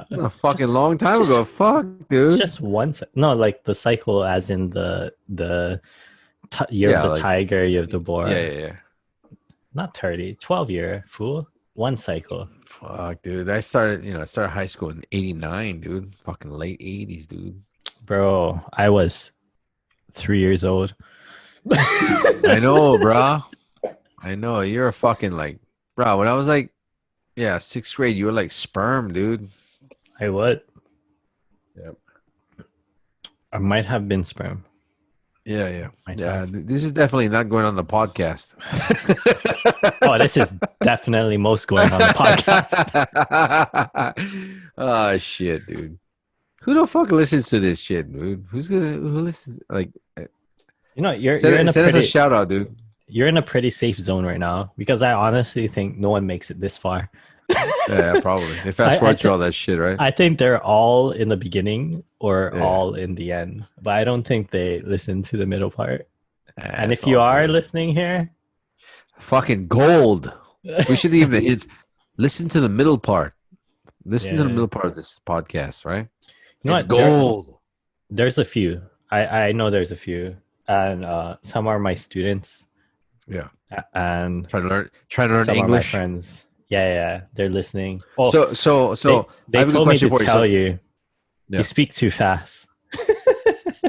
No, A fucking long time ago. Fuck, it's dude. just one. No, like the cycle, as in the year of Yeah, the like, tiger, year of the boar. yeah. Not 30, 12-year, fool. One cycle. Fuck, dude. I started high school in 89, dude. Fucking late 80s, dude. Bro, I was 3 years old. I know, bro. I know. You're a fucking like, bro, when I was like, yeah, 6th grade, you were like sperm, dude. I would. Yep. I might have been sperm. Yeah. My Yeah, time. this is definitely not going on the podcast. Oh, this is definitely most going on the podcast. Oh, shit, dude. Who the fuck listens to this shit, dude? Who listens? Like, You know, you're send in a us a pretty shout out, dude. you're in a pretty safe zone right now, because I honestly think no one makes it this far. Yeah, probably. They fast forward through all that shit, right? I think they're all in the beginning or Yeah. all in the end, but I don't think they listen to the middle part. And It's if you all are good. listening here, Fucking gold. We should give the hints. Listen to the middle part. Listen to the Yeah. middle part of this podcast, right? you know It's what? gold. There's a few. I know there's a few, and some are my students, Yeah. and Trying to learn some English. are my friends. Yeah, they're listening. Oh, So I they have a good told me question to for you. tell So, you, Yeah. you speak too fast.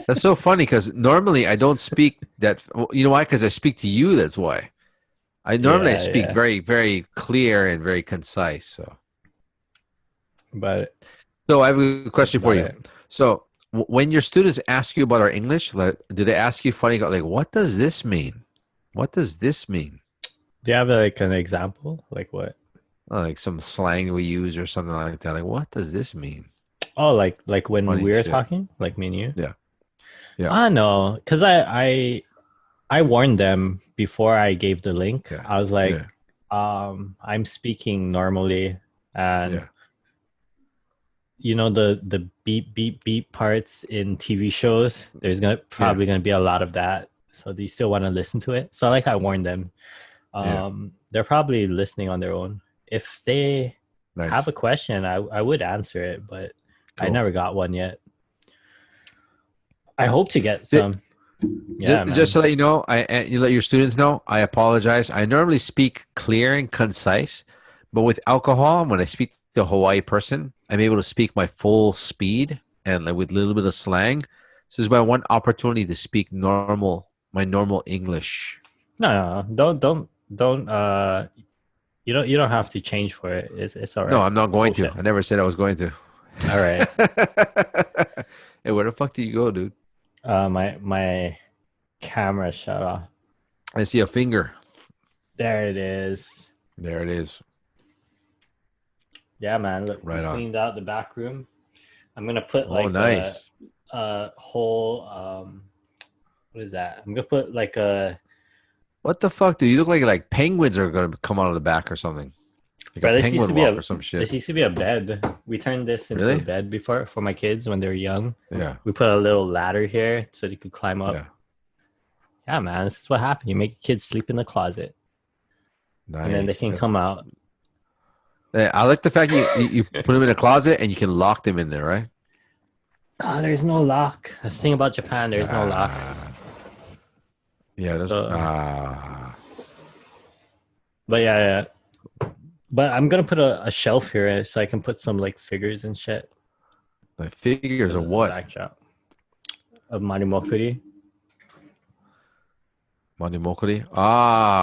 that's so funny because normally I don't speak that. You know why? Because I speak to you. That's why. I normally speak Yeah. very, very clear and very concise. So But I have a question for you. about it. So when your students ask you about our English, like, do they ask you funny, like, what does this mean? What does this mean? Do you have like an example? Like what? Like some slang we use or something like that. Like, what does this mean? Oh, like when Funny we were shit. talking, like me and you. Yeah. I know, because I warned them before I gave the link. Yeah. I was like, Yeah. I'm speaking normally, and Yeah. you know the beep parts in TV shows. There's probably gonna be a lot of that. So do you still want to listen to it? So I warned them. They're probably listening on their own. If they Nice. have a question, I would answer it, but I Cool. never got one yet. I hope to get some. Yeah, Just to let you know, you let your students know, I apologize. I normally speak clear and concise, but with alcohol, when I speak to a Hawaii person, I'm able to speak my full speed and like with a little bit of slang. So this is my one opportunity to speak my normal English. No, don't. You don't have to change for it. It's all right. No, I'm not going Bullshit. to. I never said I was going to. All right. Hey, where the fuck did you go, dude? My camera shut off. I see a finger. There it is. There it is. Yeah, man. Look, Right we on. cleaned out the back room. I'm gonna put Oh, like nice. a whole what is that? I'm gonna put like a What the fuck, dude? You look like penguins are gonna come out of the back or something. Like Bro, a this used penguin to be walk a- or some shit. This used to be a bed. We turned this into Really? a bed before for my kids when they were young. Yeah. We put a little ladder here so they could climb up. Yeah. Yeah, man, this is what happened. You make kids sleep in the closet, Nice. and then they can come out. Yeah, I like the fact you put them in a closet and you can lock them in there, right? Oh, there's no lock. That's the thing about Japan. There's no locks. Yeah, there's But yeah. But I'm gonna put a shelf here so I can put some like figures and shit. like figures of in the what? Backdrop of Marimokuri. Manimokuri?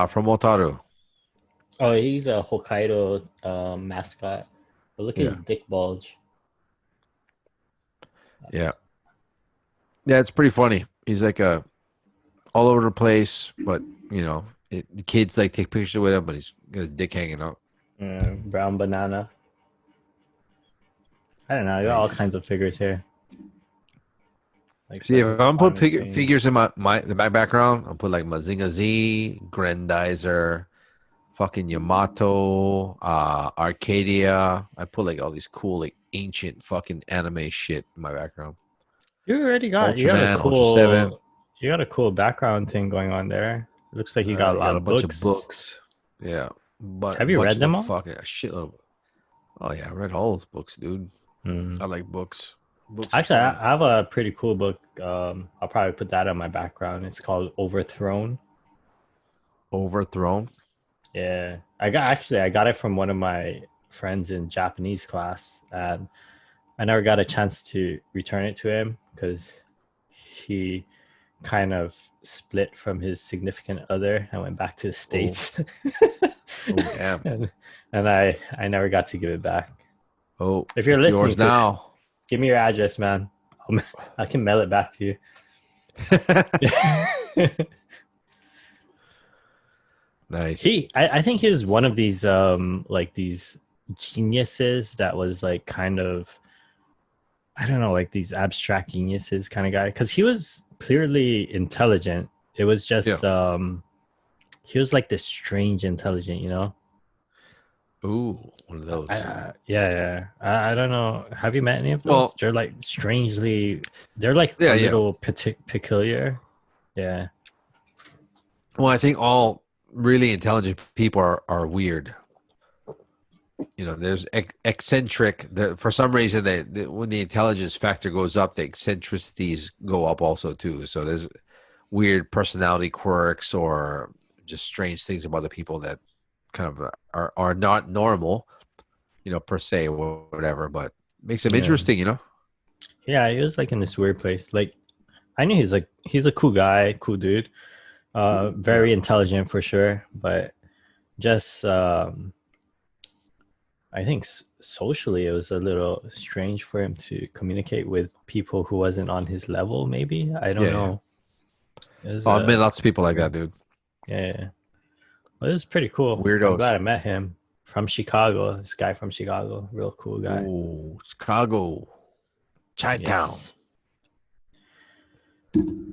From Otaru. Oh, he's a Hokkaido mascot. But look at his dick bulge. Yeah. Yeah, it's pretty funny. He's like all over the place, but the kids like take pictures with him, but he's got his dick hanging out. Brown banana. I don't know. I got all Nice. kinds of figures here. Like See, if I'm put Final Fantasy. figures in the background, I'll put like Mazinga Z, Grandizer, fucking Yamato, Arcadia. I put like all these cool, like ancient fucking anime shit in my background. You got a Ultraman, Ultra 7. cool background thing going on there. It looks like you got a You lot got a of bunch books. of books. Yeah. But Have a you bunch read of them them all? fucking a shitload. Oh yeah, I read all those books, dude. Mm. I like books. Books are Actually, fun. I have a pretty cool book. I'll probably put that on my background. It's called Overthrown. Overthrown. Yeah, I got it from one of my friends in Japanese class, and I never got a chance to return it to him because he kind of split from his significant other and went back to the States. Oh damn. and I never got to give it back. Oh, If you're it's listening yours to now. this, give me your address, man. I can mail it back to you. Nice. I think he's one of these like these geniuses that was like kind of, I don't know, like these abstract geniuses kind of guy, because he was clearly intelligent. It was just he was like this strange intelligent, you know. Ooh, one of those. Yeah. I don't know. Have you met any of those? Well, They're like strangely, they're like Yeah, a yeah. little peculiar. Yeah. Well, I think all really intelligent people are weird. You know, there's eccentric. For some reason, when the intelligence factor goes up, the eccentricities go up also too. So there's weird personality quirks or just strange things about the people that kind of are not normal, you know, per se or whatever. But makes them Yeah. interesting, you know. Yeah, he was like in this weird place. Like I knew he's a cool guy, cool dude. Very intelligent for sure, but just I think socially it was a little strange for him to communicate with people who wasn't on his level. Maybe I don't know. It was, I met lots of people like that, dude. yeah. Well, it was pretty cool. I'm Weirdos. glad I met him from Chicago. This guy from Chicago, real cool guy. Ooh, Chicago, Chinatown. Yes.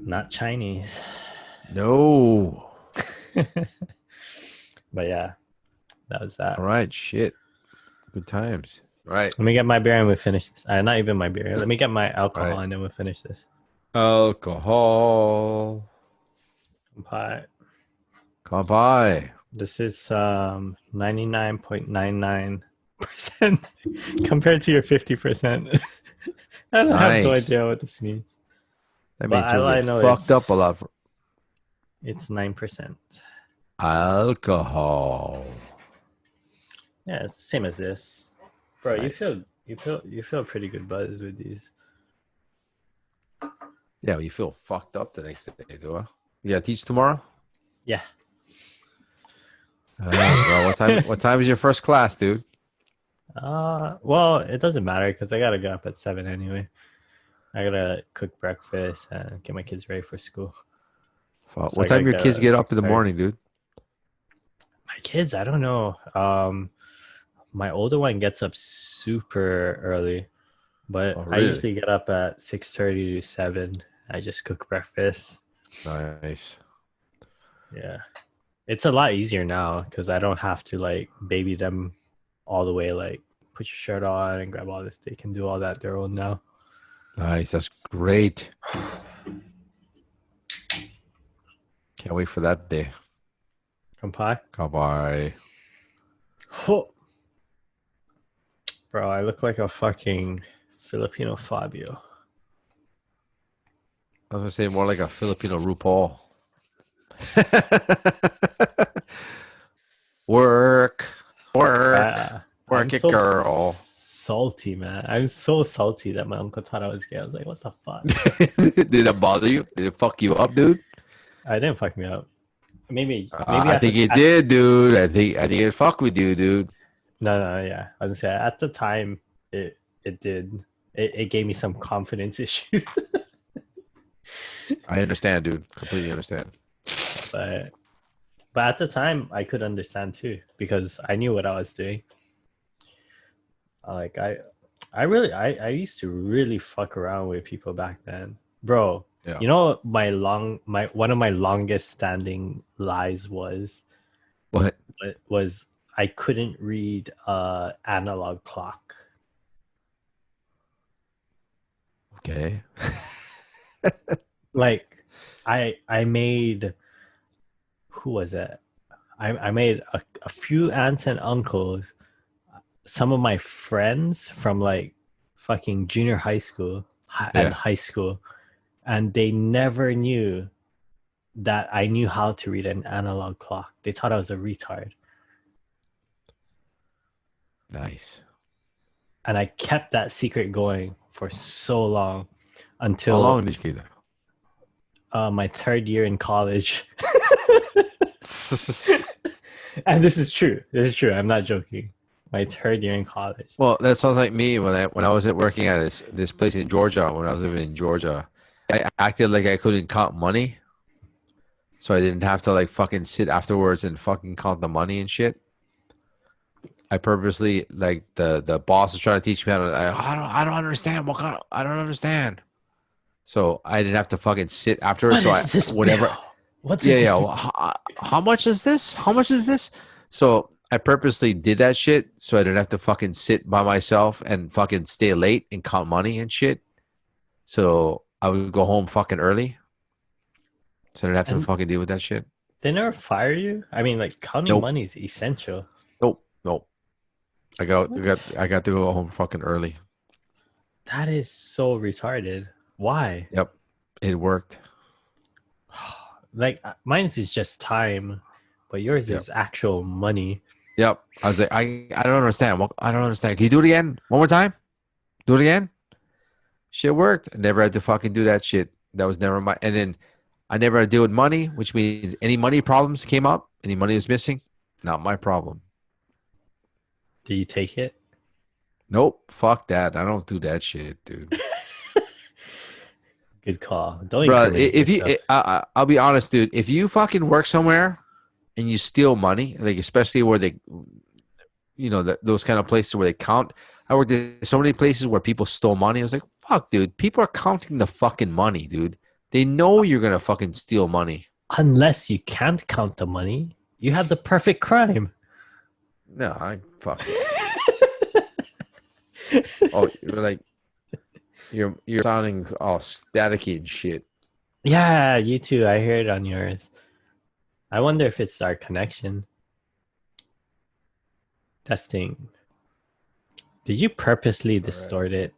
Not Chinese. No. But yeah, that was that. All right, shit. Good times. All right. Let me get my beer and we'll finish this. Not even my beer. Let me get my alcohol Right. and then we'll finish this. Alcohol. Kampai. Kampai. This is 99.99% compared to your 50%. I don't have no idea what this means. That But means you'll all I get know fucked is up a lot. It's 9%. Alcohol. Yeah, it's the same as this. Bro, Nice. you feel pretty good buzz with these. Yeah, well, you feel fucked up the next day, do I? You gotta teach tomorrow? Yeah. Well, what time is your first class, dude? Well, it doesn't matter because I gotta get up at 7 anyway. I gotta cook breakfast and get my kids ready for school. Fuck. So What time your kids get up in the 6:30. morning, dude? My kids, I don't know. My older one gets up super early, but Oh, I really? usually get up at 6:30 to 7. I just cook breakfast. Nice. Yeah. It's a lot easier now because I don't have to like baby them all the way, like put your shirt on and grab all this. They can do all that their own now. Nice. That's great. Can't wait for that day. Kampai. Kampai. Oh. Bro, I look like a fucking Filipino Fabio. I was gonna say more like a Filipino RuPaul. Work I'm it, so girl. salty, man. I'm so salty that my uncle thought I was gay. I was like, what the fuck? Did it bother you? Did it fuck you up, dude? I didn't fuck me up. Maybe I think it did, dude. I think it fucked with you, dude. No, yeah. I was gonna say at the time it did. It gave me some confidence issues. I understand, dude. Completely understand. but at the time I could understand too because I knew what I was doing. Like I used to really fuck around with people back then, bro. Yeah. You know one of my longest standing lies was What? was I couldn't read analog clock. Okay. Like I made, who was it? I made a few aunts and uncles, some of my friends from like fucking junior high school and Yeah. high school, and they never knew that I knew how to read an analog clock. They thought I was a retard. Nice. And I kept that secret going for so long How until long did you keep that? my third year in college. And this is true. This is true. I'm not joking. My third year in college. Well, that sounds like me when I was working at this place in Georgia. When I was living in Georgia, I acted like I couldn't count money, so I didn't have to like fucking sit afterwards and fucking count the money and shit. I purposely like the boss was trying to teach me how to. I don't understand I don't understand. So I didn't have to fucking sit afterwards. What is this whatever. bill? What's Yeah, this? yeah. Well, how much is this? How much is this? So I purposely did that shit so I didn't have to fucking sit by myself and fucking stay late and count money and shit. So I would go home fucking early, so I didn't have to And fucking deal with that shit. they never fire you? I mean, like counting Nope. money is essential. Nope. I got to go home fucking early. That is so retarded. Why? Yep, it worked. Like mine's is just time, but yours Yep. is actual money. Yep. I was like, I don't understand. I don't understand. Can you do it again? One more time? Do it again? Shit worked. I never had to fucking do that shit. That was never my. And then I never had to deal with money, which means any money problems came up, any money was missing, not my problem. Do you take it? Nope. Fuck that. I don't do that shit, dude. Good call. Don't Bro, incriminate if you, yourself. I'll be honest, dude. If you fucking work somewhere and you steal money, like especially where they, those kind of places where they count. I worked in so many places where people stole money. I was like, fuck, dude. People are counting the fucking money, dude. They know you're gonna fucking steal money. Unless you can't count the money, you have the perfect crime. No, I fuck. Oh, you're like, you're sounding all staticky and shit. Yeah, you too. I hear it on yours. I wonder if it's our connection. Testing. Did you purposely distort it?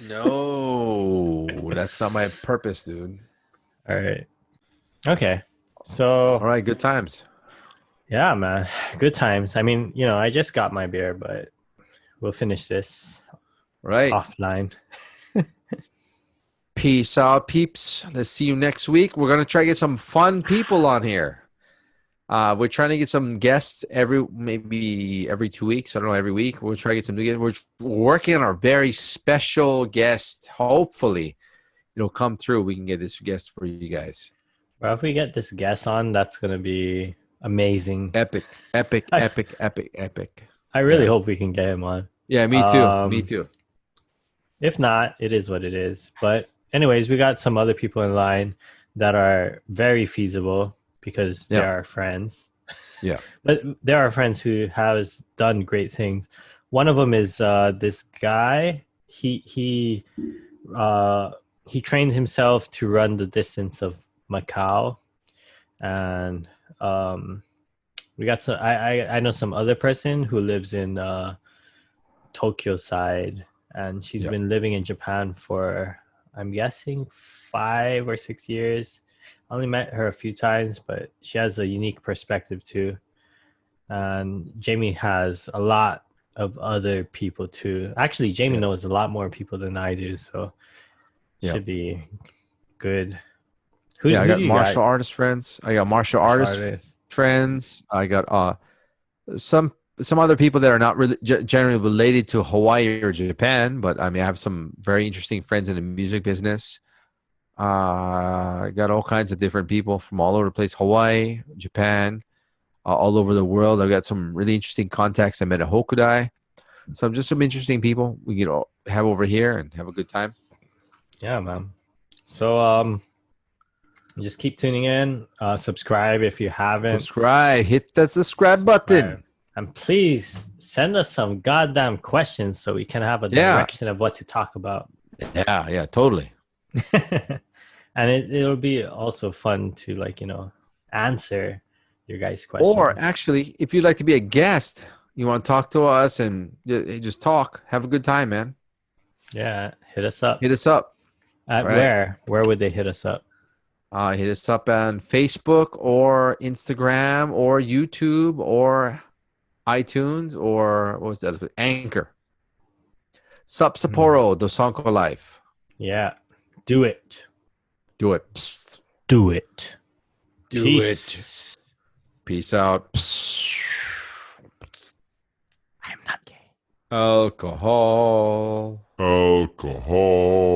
No, that's not my purpose, dude. All right. Okay. So, All right, good times. yeah, man. Good times. I mean, I just got my beer, but we'll finish this Right. offline. Peace out, peeps. Let's see you next week. We're gonna try to get some fun people on here. We're trying to get some guests maybe every 2 weeks. I don't know, every week. We'll try to get some new guests. We're working on our very special guest. Hopefully, it'll come through. We can get this guest for you guys. Well, if we get this guest on, that's gonna be amazing. Epic. I really hope we can get him on. Yeah, me too. Me too. If not, it is what it is. But anyways, we got some other people in line that are very feasible because they're our friends. Yeah. But there are friends who has done great things. One of them is this guy. He trained himself to run the distance of Macau, and we got some. I know some other person who lives in Tokyo side, and she's been living in Japan for, I'm guessing, 5 or 6 years. I only met her a few times, but she has a unique perspective too. And Jamie has a lot of other people too. Actually, Jamie knows a lot more people than I do, so should be good. I got martial artist friends. I got martial artist friends. I got some other people that are not really generally related to Hawaii or Japan, but I mean, I have some very interesting friends in the music business. I got all kinds of different people from all over the place: Hawaii, Japan, all over the world. I've got some really interesting contacts I met at Hokkaido. So just some interesting people we can have over here and have a good time. Yeah, man. So Just keep tuning in. Subscribe if you haven't. Subscribe. Hit that subscribe button. And please send us some goddamn questions so we can have a direction of what to talk about. Yeah, totally. And it'll be also fun to answer your guys' questions. Or actually, if you'd like to be a guest, you want to talk to us and just talk, have a good time, man. Yeah, hit us up. Hit us up. At where? Where would they hit us up? Hit us up on Facebook or Instagram or YouTube or iTunes or what was that? Anchor. Sup-Sapporo, Dosanko Life. Yeah. Do it. Do it. Do it. Do Peace. it. Peace out. I'm not gay. Alcohol. Alcohol.